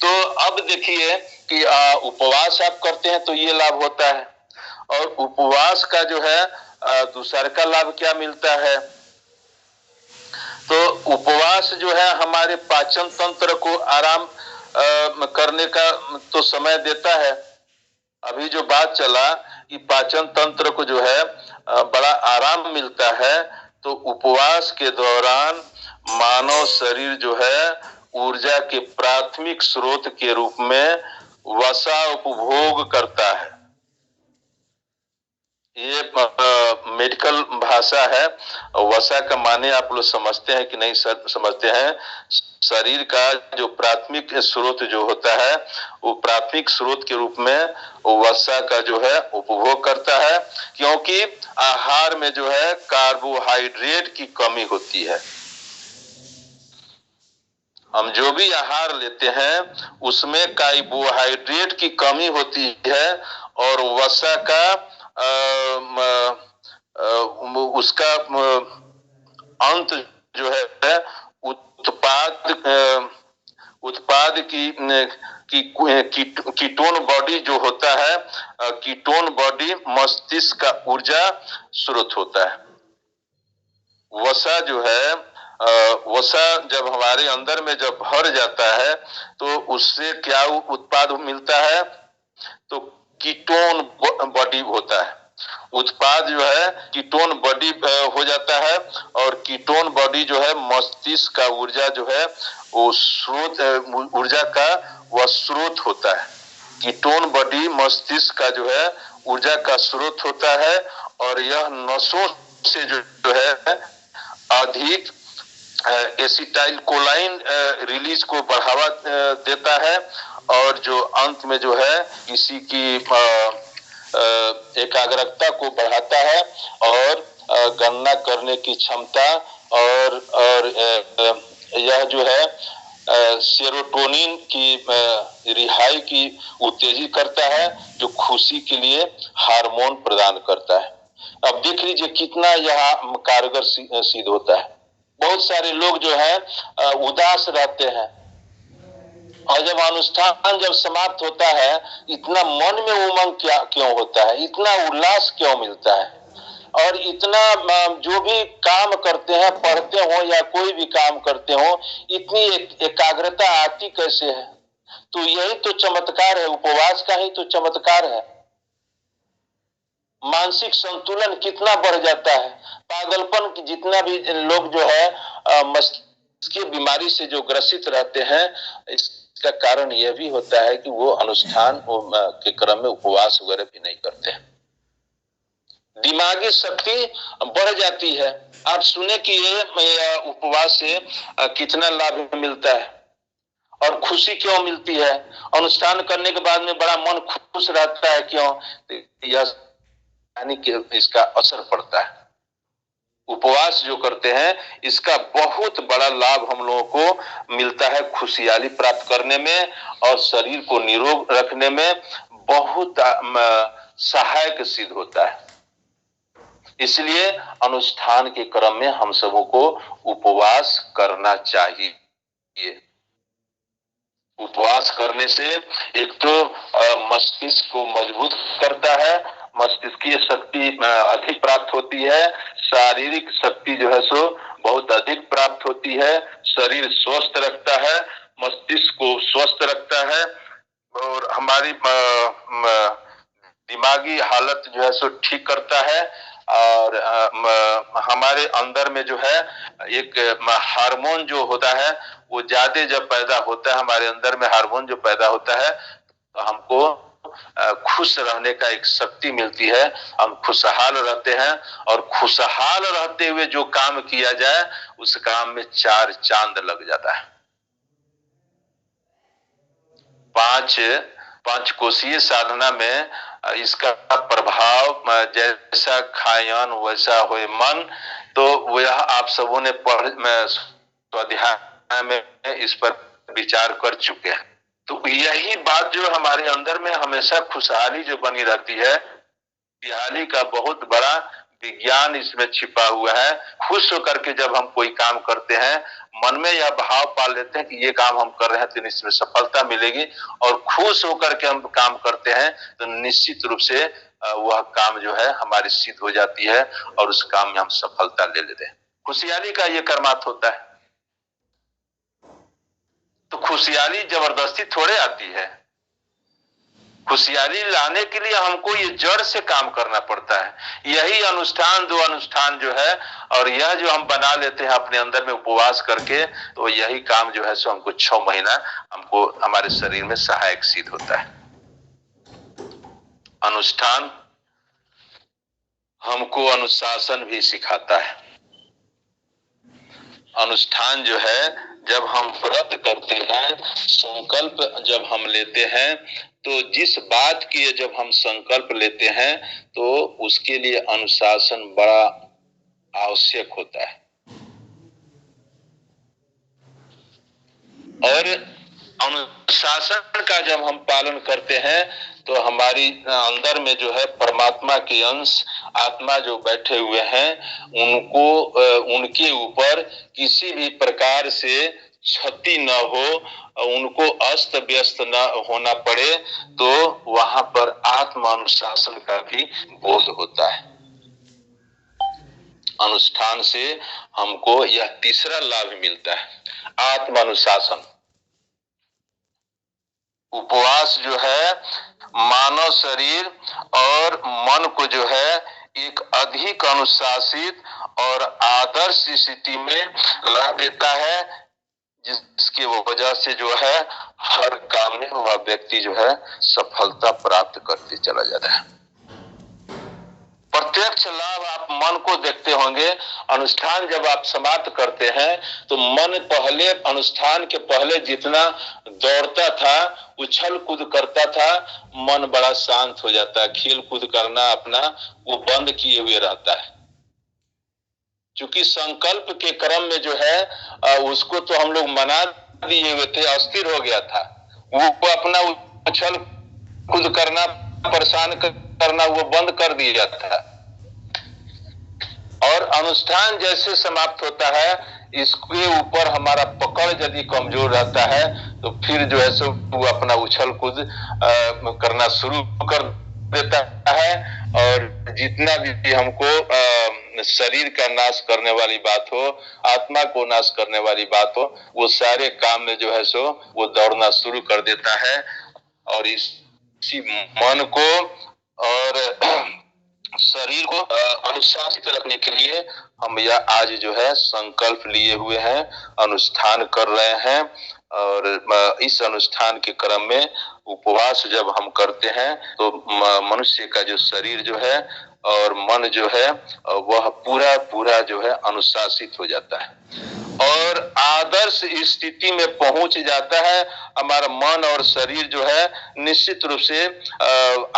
तो अब देखिए कि उपवास आप करते हैं तो ये लाभ होता है, और उपवास का जो है दूसरा का लाभ क्या मिलता है, तो उपवास जो है हमारे पाचन तंत्र को आराम करने का तो समय देता है। अभी जो बात चला कि पाचन तंत्र को जो है बड़ा आराम मिलता है, तो उपवास के दौरान मानव शरीर जो है ऊर्जा के प्राथमिक स्रोत के रूप में वसा उपभोग करता है। ये मेडिकल भाषा है। वसा का माने आप लोग समझते हैं कि नहीं समझते हैं? शरीर का जो प्राथमिक स्रोत जो होता है, वो प्राथमिक स्रोत के रूप में वसा का जो है उपभोग करता है, क्योंकि आहार में जो है कार्बोहाइड्रेट की कमी होती है। हम जो भी आहार लेते हैं उसमें कार्बोहाइड्रेट की कमी होती है, और वसा का उसका अंत जो है उत्पाद की कीटोन बॉडी जो होता है, कीटोन बॉडी मस्तिष्क का ऊर्जा स्रोत होता है। वसा जो है वसा जब हमारे अंदर में जब भर जाता है तो उससे क्या उत्पाद मिलता है, तो कीटोन बॉडी होता है। उत्पाद जो है कीटोन बॉडी हो जाता है, और कीटोन बॉडी जो है मस्तिष्क का ऊर्जा जो है वो स्रोत, ऊर्जा का वह स्रोत होता है। कीटोन बॉडी मस्तिष्क का जो है ऊर्जा का स्रोत होता है, और यह नसों से जो है अधिक एसिटाइल कोलाइन रिलीज को बढ़ावा देता है, और जो अंत में जो है इसी की एकाग्रता को बढ़ाता है, और गणना करने की क्षमता, और यह जो है सेरोटोनिन की रिहाई की उत्तेजित करता है, जो खुशी के लिए हार्मोन प्रदान करता है। अब देख लीजिए कितना यह कारगर सिद्ध होता है। बहुत सारे लोग जो है उदास रहते हैं, और जब अनुष्ठान जब समाप्त होता है, इतना मन में उमंग क्यों होता है, इतना उल्लास क्यों मिलता है, और इतना जो भी काम करते हैं, पढ़ते हो या कोई भी काम करते हो, इतनी एकाग्रता आती कैसे है? तो यही तो चमत्कार है, उपवास का ही तो चमत्कार है। मानसिक संतुलन कितना बढ़ जाता है। पागलपन की जितना भी लोग जो है मस्तिष्क की बीमारी से जो ग्रसित रहते हैं, इसका कारण यह भी होता है कि वो अनुष्ठान के क्रम में उपवास वगैरह भी नहीं करते हैं। दिमागी शक्ति बढ़ जाती है। आप सुने कि ये उपवास से कितना लाभ मिलता है, और खुशी क्यों मिलती है? अनुष्ठान करने के बाद में बड़ा मन खुश रहता है, क्यों? यह यानी कि इसका असर पड़ता है। उपवास जो करते हैं इसका बहुत बड़ा लाभ हम लोगों को मिलता है, खुशहाली प्राप्त करने में और शरीर को निरोग रखने में बहुत सहायक सिद्ध होता है। इसलिए अनुष्ठान के क्रम में हम सबों को उपवास करना चाहिए। उपवास करने से एक तो मस्तिष्क को मजबूत करता है, मस्तिष्कीय शक्ति अधिक प्राप्त होती है, शारीरिक शक्ति जो है सो बहुत अधिक प्राप्त होती है, शरीर स्वस्थ रखता है, मस्तिष्क को स्वस्थ रखता है, और हमारी दिमागी हालत जो है सो ठीक करता है, और हमारे अंदर में जो है एक हार्मोन जो होता है वो ज्यादा जब पैदा होता है, हमारे अंदर में हार्मोन जो पैदा होता है तो हमको खुश रहने का एक शक्ति मिलती है, हम खुशहाल रहते हैं, और खुशहाल रहते हुए जो काम किया जाए उस काम में चार चांद लग जाता है। पंचकोशीय साधना में इसका प्रभाव जैसा खायन वैसा होए मन, तो वह आप सबों ने स्वाध्याय में इस पर विचार कर चुके हैं। तो यही बात जो हमारे अंदर में हमेशा खुशहाली जो बनी रहती है, खुशहाली का बहुत बड़ा विज्ञान इसमें छिपा हुआ है। खुश होकर के जब हम कोई काम करते हैं, मन में यह भाव पाल लेते हैं कि ये काम हम कर रहे हैं तो इसमें सफलता मिलेगी, और खुश होकर के हम काम करते हैं तो निश्चित रूप से वह काम जो है हमारी सिद्ध हो जाती है और उस काम में हम सफलता ले लेते हैं। खुशहाली का ये कर्मात होता है। तो खुशहाली जबरदस्ती थोड़े आती है। खुशहाली लाने के लिए हमको ये जड़ से काम करना पड़ता है। यही अनुष्ठान, दो अनुष्ठान जो है, और यह जो हम बना लेते हैं अपने अंदर में उपवास करके, तो यही काम जो है सो हमको 6 महीना हमको हमारे शरीर में सहायक सिद्ध होता है। अनुष्ठान हमको अनुशासन भी सिखाता है। अनुष्ठान जो है, जब हम व्रत करते हैं, संकल्प जब हम लेते हैं, तो जिस बात की जब हम संकल्प लेते हैं तो उसके लिए अनुशासन बड़ा आवश्यक होता है। और अनुशासन का जब हम पालन करते हैं तो हमारी अंदर में जो है परमात्मा के अंश, आत्मा जो बैठे हुए हैं, उनको उनके ऊपर किसी भी प्रकार से क्षति न हो, उनको अस्त व्यस्त न होना पड़े, तो वहां पर आत्म अनुशासन का भी बोध होता है। अनुष्ठान से हमको यह तीसरा लाभ मिलता है, आत्म अनुशासन। उपवास जो है मानव शरीर और मन को जो है एक अधिक अनुशासित और आदर्श स्थिति में ला देता है, जिसकी वजह से जो है हर काम में वह व्यक्ति जो है सफलता प्राप्त करते चला जाता है। प्रत्यक्ष लाभ आप मन को देखते होंगे। अनुष्ठान जब आप समाप्त करते हैं तो मन पहले, अनुष्ठान के पहले जितना दौड़ता था, उछल कूद करता था, मन बड़ा शांत हो जाता है। खेल कूद करना अपना वो बंद किए हुए रहता है। क्योंकि संकल्प के क्रम में जो है उसको तो हम लोग मना दिए हुए थे, अस्थिर हो गया था। वो अपना उछल कूद करना, परेशान करना वो बंद कर दिया था। और अनुष्ठान जैसे समाप्त होता है, इसके ऊपर हमारा पकड़ यदि कमजोर रहता है तो फिर जो है सो वो अपना उछल कूद करना शुरू कर देता है। और जितना भी हमको शरीर का नाश करने वाली बात हो, आत्मा को नाश करने वाली बात हो, वो सारे काम में जो है सो वो दौड़ना शुरू कर देता है। और इसी मन को और शरीर को अनुशासित रखने के लिए हम यह आज जो है संकल्प लिए हुए हैं, अनुष्ठान कर रहे हैं। और इस अनुष्ठान के क्रम में उपवास जब हम करते हैं तो मनुष्य का जो शरीर जो है और मन जो है वह पूरा पूरा जो है अनुशासित हो जाता है और आदर्श स्थिति में पहुंच जाता है। हमारा मन और शरीर जो है निश्चित रूप से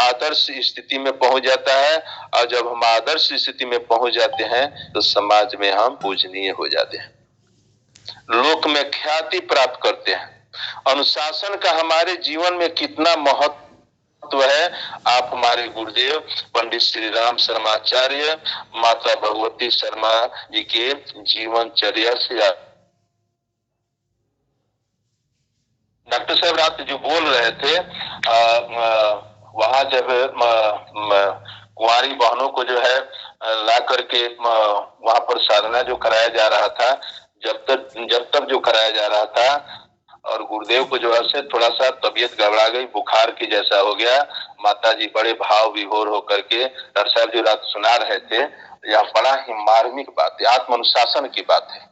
आदर्श स्थिति में पहुंच जाता है। और जब हम आदर्श स्थिति में पहुंच जाते हैं तो समाज में हम पूजनीय हो जाते हैं, लोक में ख्याति प्राप्त करते हैं। अनुशासन का हमारे जीवन में कितना महत्व है, आप हमारे गुरुदेव पंडित श्री राम शर्माचार्य, माता भगवती शर्मा जी के जीवनचर्या से डॉक्टर साहब रात जो बोल रहे थे, वहां जब कुंवारी बहनों को जो है ला करके वहां पर साधना जो कराया जा रहा था, जब तक जो कराया जा रहा था, और गुरुदेव को जो है से थोड़ा सा तबीयत गड़बड़ा गई, बुखार की जैसा हो गया। माता जी बड़े भाव विभोर होकर के डॉक्टर साहब जो रात सुना रहे थे, यह बड़ा ही मार्मिक बात है, आत्म अनुशासन की बात है।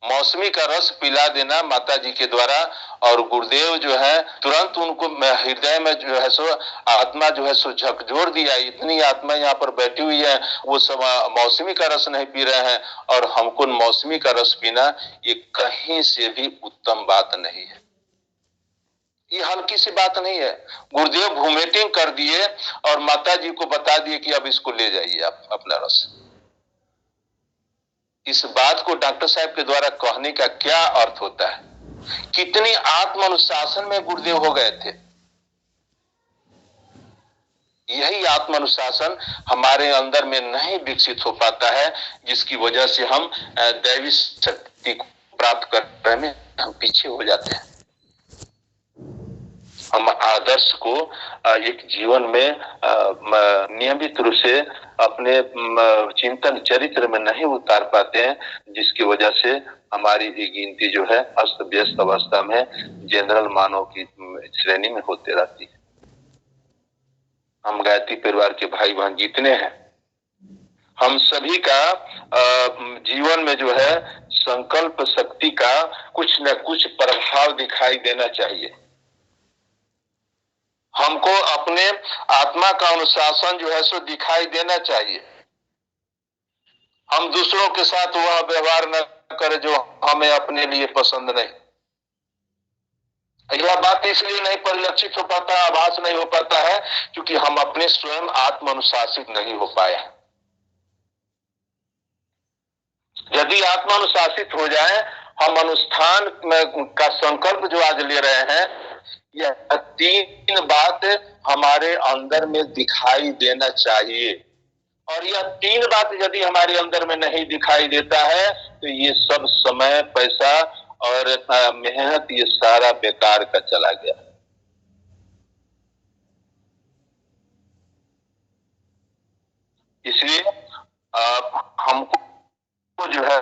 मौसमी का रस पिला देना माता जी के द्वारा, और गुरुदेव जो है तुरंत उनको हृदय में जो है सो आत्मा जो है सो झकझोर दिया। इतनी आत्मा यहाँ पर बैठी हुई है, वो सब मौसमी का रस नहीं पी रहे हैं, और हमको मौसमी का रस पीना ये कहीं से भी उत्तम बात नहीं है, ये हल्की सी बात नहीं है। गुरुदेव वोमिटिंग कर दिए और माता जी को बता दिए कि अब इसको ले जाइए आप अपना रस। इस बात को डॉक्टर साहब के द्वारा कहने का क्या अर्थ होता है? कितनी आत्म अनुशासन में गुरुदेव हो गए थे। यही आत्म अनुशासन हमारे अंदर में नहीं विकसित हो पाता है, जिसकी वजह से हम दैवी शक्ति को प्राप्त करने में हम पीछे हो जाते हैं। हम आदर्श को एक जीवन में नियमित रूप से अपने चिंतन चरित्र में नहीं उतार पाते हैं, जिसकी वजह से हमारी गिनती जो है अस्त व्यस्त अवस्था में जनरल मानव की श्रेणी में होते रहती है। हम गायत्री परिवार के भाई बहन जितने हैं, हम सभी का जीवन में जो है संकल्प शक्ति का कुछ न कुछ प्रभाव दिखाई देना चाहिए। हमको अपने आत्मा का अनुशासन जो है सो दिखाई देना चाहिए। हम दूसरों के साथ वह व्यवहार न करें जो हमें अपने लिए पसंद नहीं। यह बात इसलिए नहीं परिलक्षित हो पाता, आभास नहीं हो पाता है, क्योंकि हम अपने स्वयं आत्म अनुशासित नहीं हो पाए। यदि आत्म अनुशासित हो जाए, हम अनुष्ठान का संकल्प जो आज ले रहे हैं, यह 3 बात हमारे अंदर में दिखाई देना चाहिए। और यह 3 बात यदि हमारे अंदर में नहीं दिखाई देता है, तो ये सब समय, पैसा और मेहनत ये सारा बेकार का चला गया। इसलिए हमको जो है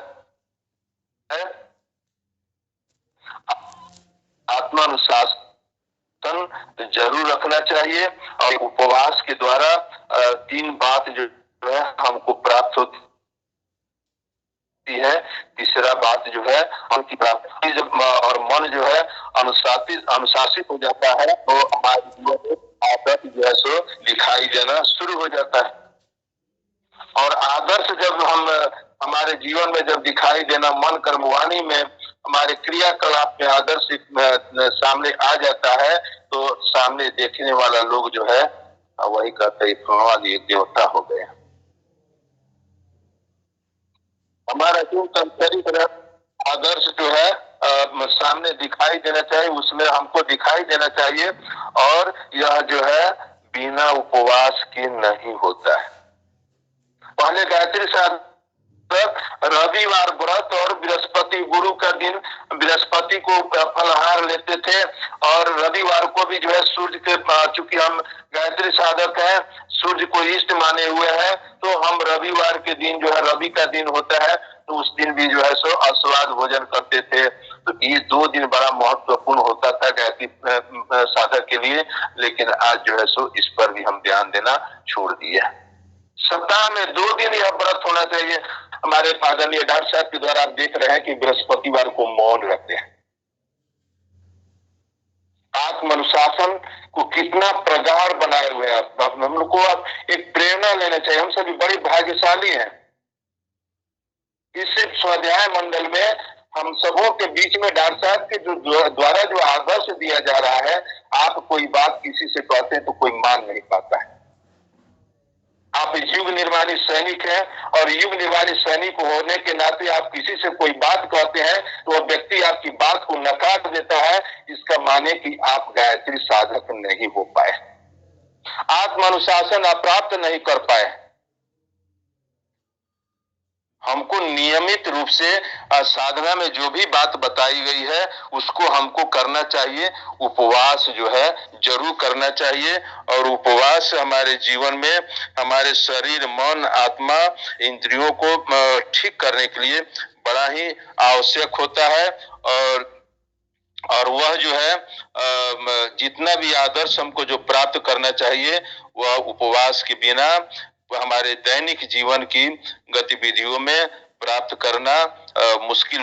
आत्मानुशासन जरूर रखना चाहिए, और उपवास के द्वारा 3 बात जो है हमको प्राप्त होती है। तीसरा बात जो है हमकी प्राप्ति जब और मन जो है अनुशासित हो जाता है, तो हमारे जीवन में आदर्श जो है सो दिखाई देना शुरू हो जाता है। और आदर्श जब हमारे जीवन में जब दिखाई देना, मन कर्मवाणी में हमारे क्रियाकलाप में आदर्श सामने आ जाता है, तो सामने देखने वाला लोग जो है वही कहते हैं भगवान ये देवता हो गए। हमारा जो चरित्र आदर्श जो है सामने दिखाई देना चाहिए, उसमें हमको दिखाई देना चाहिए। और यह जो है बिना उपवास के नहीं होता है। पहले गायत्री साधक रविवार व्रत और बृहस्पति गुरु का दिन बृहस्पति को फलहार लेते थे, और रविवार को भी जो है सूर्य के, चूंकि हम गायत्री साधक हैं, सूर्य को इष्ट माने हुए हैं, तो हम रविवार के दिन जो है रवि का दिन होता है, तो उस दिन भी जो है सो अस्वाद भोजन करते थे। तो ये 2 दिन बड़ा महत्वपूर्ण होता था गायत्री साधक के लिए, लेकिन आज जो है सो इस पर भी हम ध्यान देना छोड़ दिए। सप्ताह में 2 दिन यह व्रत होना चाहिए। हमारे आदरणीय डॉक्टर साहब के द्वारा आप देख रहे हैं कि बृहस्पतिवार को मौन रखते हैं। आत्म अनुशासन को कितना प्रगाढ़ बनाए हुए हैं। हम लोग को अब एक प्रेरणा लेना चाहिए। हम सभी बड़े भाग्यशाली हैं। इस स्वाध्याय मंडल में हम सबों के बीच में डॉक्टर साहब के द्वारा जो आदर्श दिया जा रहा है, आप कोई बात किसी से कहते हैं तो कोई मान नहीं पाता है। आप युग निर्माणी सैनिक हैं, और युग निर्माणी सैनिक होने के नाते आप किसी से कोई बात कहते हैं तो वह व्यक्ति आपकी बात को नकार देता है। इसका माने कि आप गायत्री साधक नहीं हो पाए, आत्म अनुशासन आप प्राप्त नहीं कर पाए। हमको नियमित रूप से साधना में जो भी बात बताई गई है उसको हमको करना चाहिए। उपवास जो है जरूर करना चाहिए, और उपवास हमारे जीवन में हमारे शरीर, मन, आत्मा, इंद्रियों को ठीक करने के लिए बड़ा ही आवश्यक होता है। और वह जो है जितना भी आदर्श हमको जो प्राप्त करना चाहिए, वह उपवास के बिना हमारे दैनिक जीवन की गतिविधियों में प्राप्त करना मुश्किल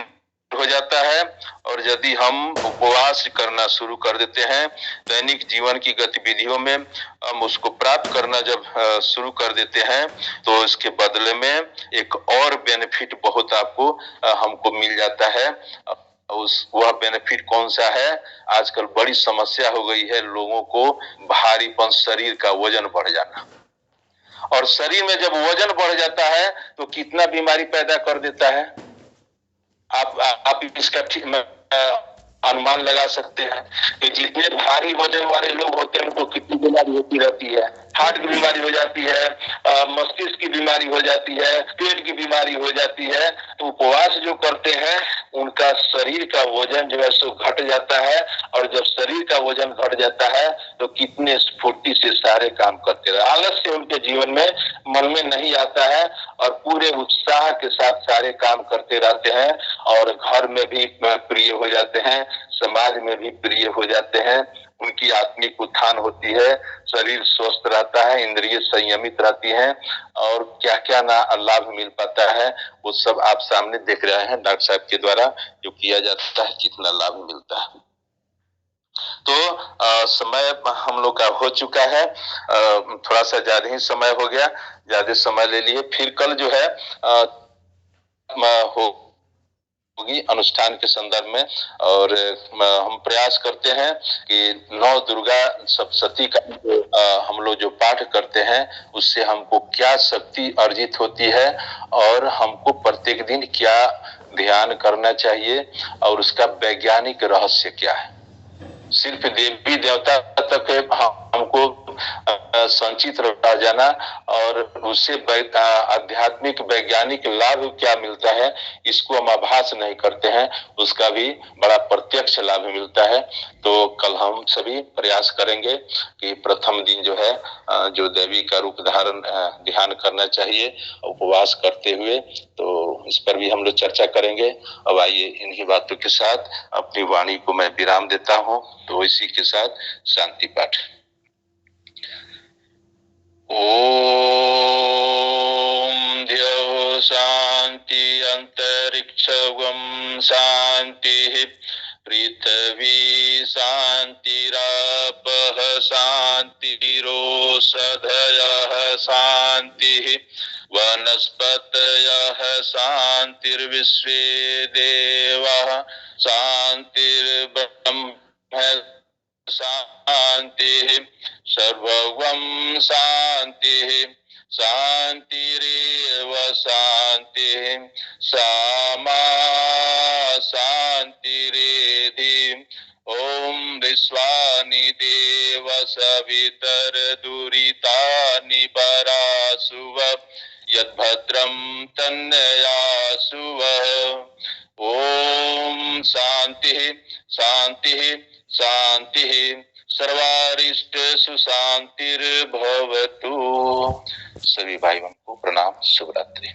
हो जाता है। और यदि हम उपवास करना शुरू कर देते हैं, दैनिक जीवन की गतिविधियों में हम उसको प्राप्त करना जब शुरू कर देते हैं, तो इसके बदले में एक और बेनिफिट बहुत आपको हमको मिल जाता है। वह बेनिफिट कौन सा है? आजकल बड़ी समस्या हो गई है लोगों को भारीपन, शरीर का वजन बढ़ जाना। और शरीर में जब वजन बढ़ जाता है तो कितना बीमारी पैदा कर देता है, आप इसका अनुमान लगा सकते हैं कि जितने भारी वजन वाले लोग होते हैं उनको कितनी बीमारी होती रहती है। हार्ट की बीमारी हो जाती है, मस्तिष्क की बीमारी हो जाती है, पेट की बीमारी हो जाती है। तो उपवास जो करते हैं उनका शरीर का वजन जो है सो घट जाता है। और जब शरीर का वजन घट जाता है तो कितने स्फूर्ति से सारे काम करते रहे, आलस्य उनके जीवन में मन में नहीं आता है और पूरे उत्साह के साथ सारे काम करते रहते हैं। और घर में भी प्रिय हो जाते हैं, समाज में भी प्रिय हो जाते हैं। उनकी आत्मिक उत्थान होती है, शरीर स्वस्थ रहता है, इंद्रिय संयमित रहती हैं और क्या क्या ना लाभ मिल पाता है वो सब आप सामने देख रहे हैं डॉक्टर साहब के द्वारा जो किया जाता है, कितना लाभ मिलता है। तो समय हम लोग का हो चुका है, थोड़ा सा ज्यादा ही समय हो गया, ज्यादा समय ले लिए। फिर कल जो है होगी अनुष्ठान के संदर्भ में। और हम प्रयास करते हैं कि 9 दुर्गा सप्तशती का हम लोग जो पाठ करते हैं उससे हमको क्या शक्ति अर्जित होती है और हमको प्रत्येक दिन क्या ध्यान करना चाहिए और उसका वैज्ञानिक रहस्य क्या है। सिर्फ देवी देवता तक हमको संचित रह जाना और उससे आध्यात्मिक वैज्ञानिक लाभ क्या मिलता है इसको हम आभास नहीं करते हैं, उसका भी बड़ा प्रत्यक्ष लाभ मिलता है। तो कल हम सभी प्रयास करेंगे कि प्रथम दिन जो है जो देवी का रूप धारण ध्यान करना चाहिए उपवास करते हुए, तो इस पर भी हम लोग चर्चा करेंगे। अब आइए इन्हीं बातों के साथ अपनी वाणी को मैं विराम देता हूँ। तो इसी के साथ शांति पाठ। ओम द्यौ शांति अंतरिक्षं शांति पृथ्वी शांतिरापः शांतिरोषधयः शांतिः वनस्पतयः शांतिर्विश्वे देवाः शांतिर्ब्रह्म शांतिः सर्वं शांतिः शांतिरेव शांतिः सामा शांतिरेधि। ओम विश्वानि देव सवितर दुरितानि परासुव यद्भद्रं तन्नयासुव। ओम शांतिः शांतिः शांतिः सर्वारिष्टेषु शांतिर्भवतु। सभी भाई बहन को प्रणाम, शुभ रात्रि।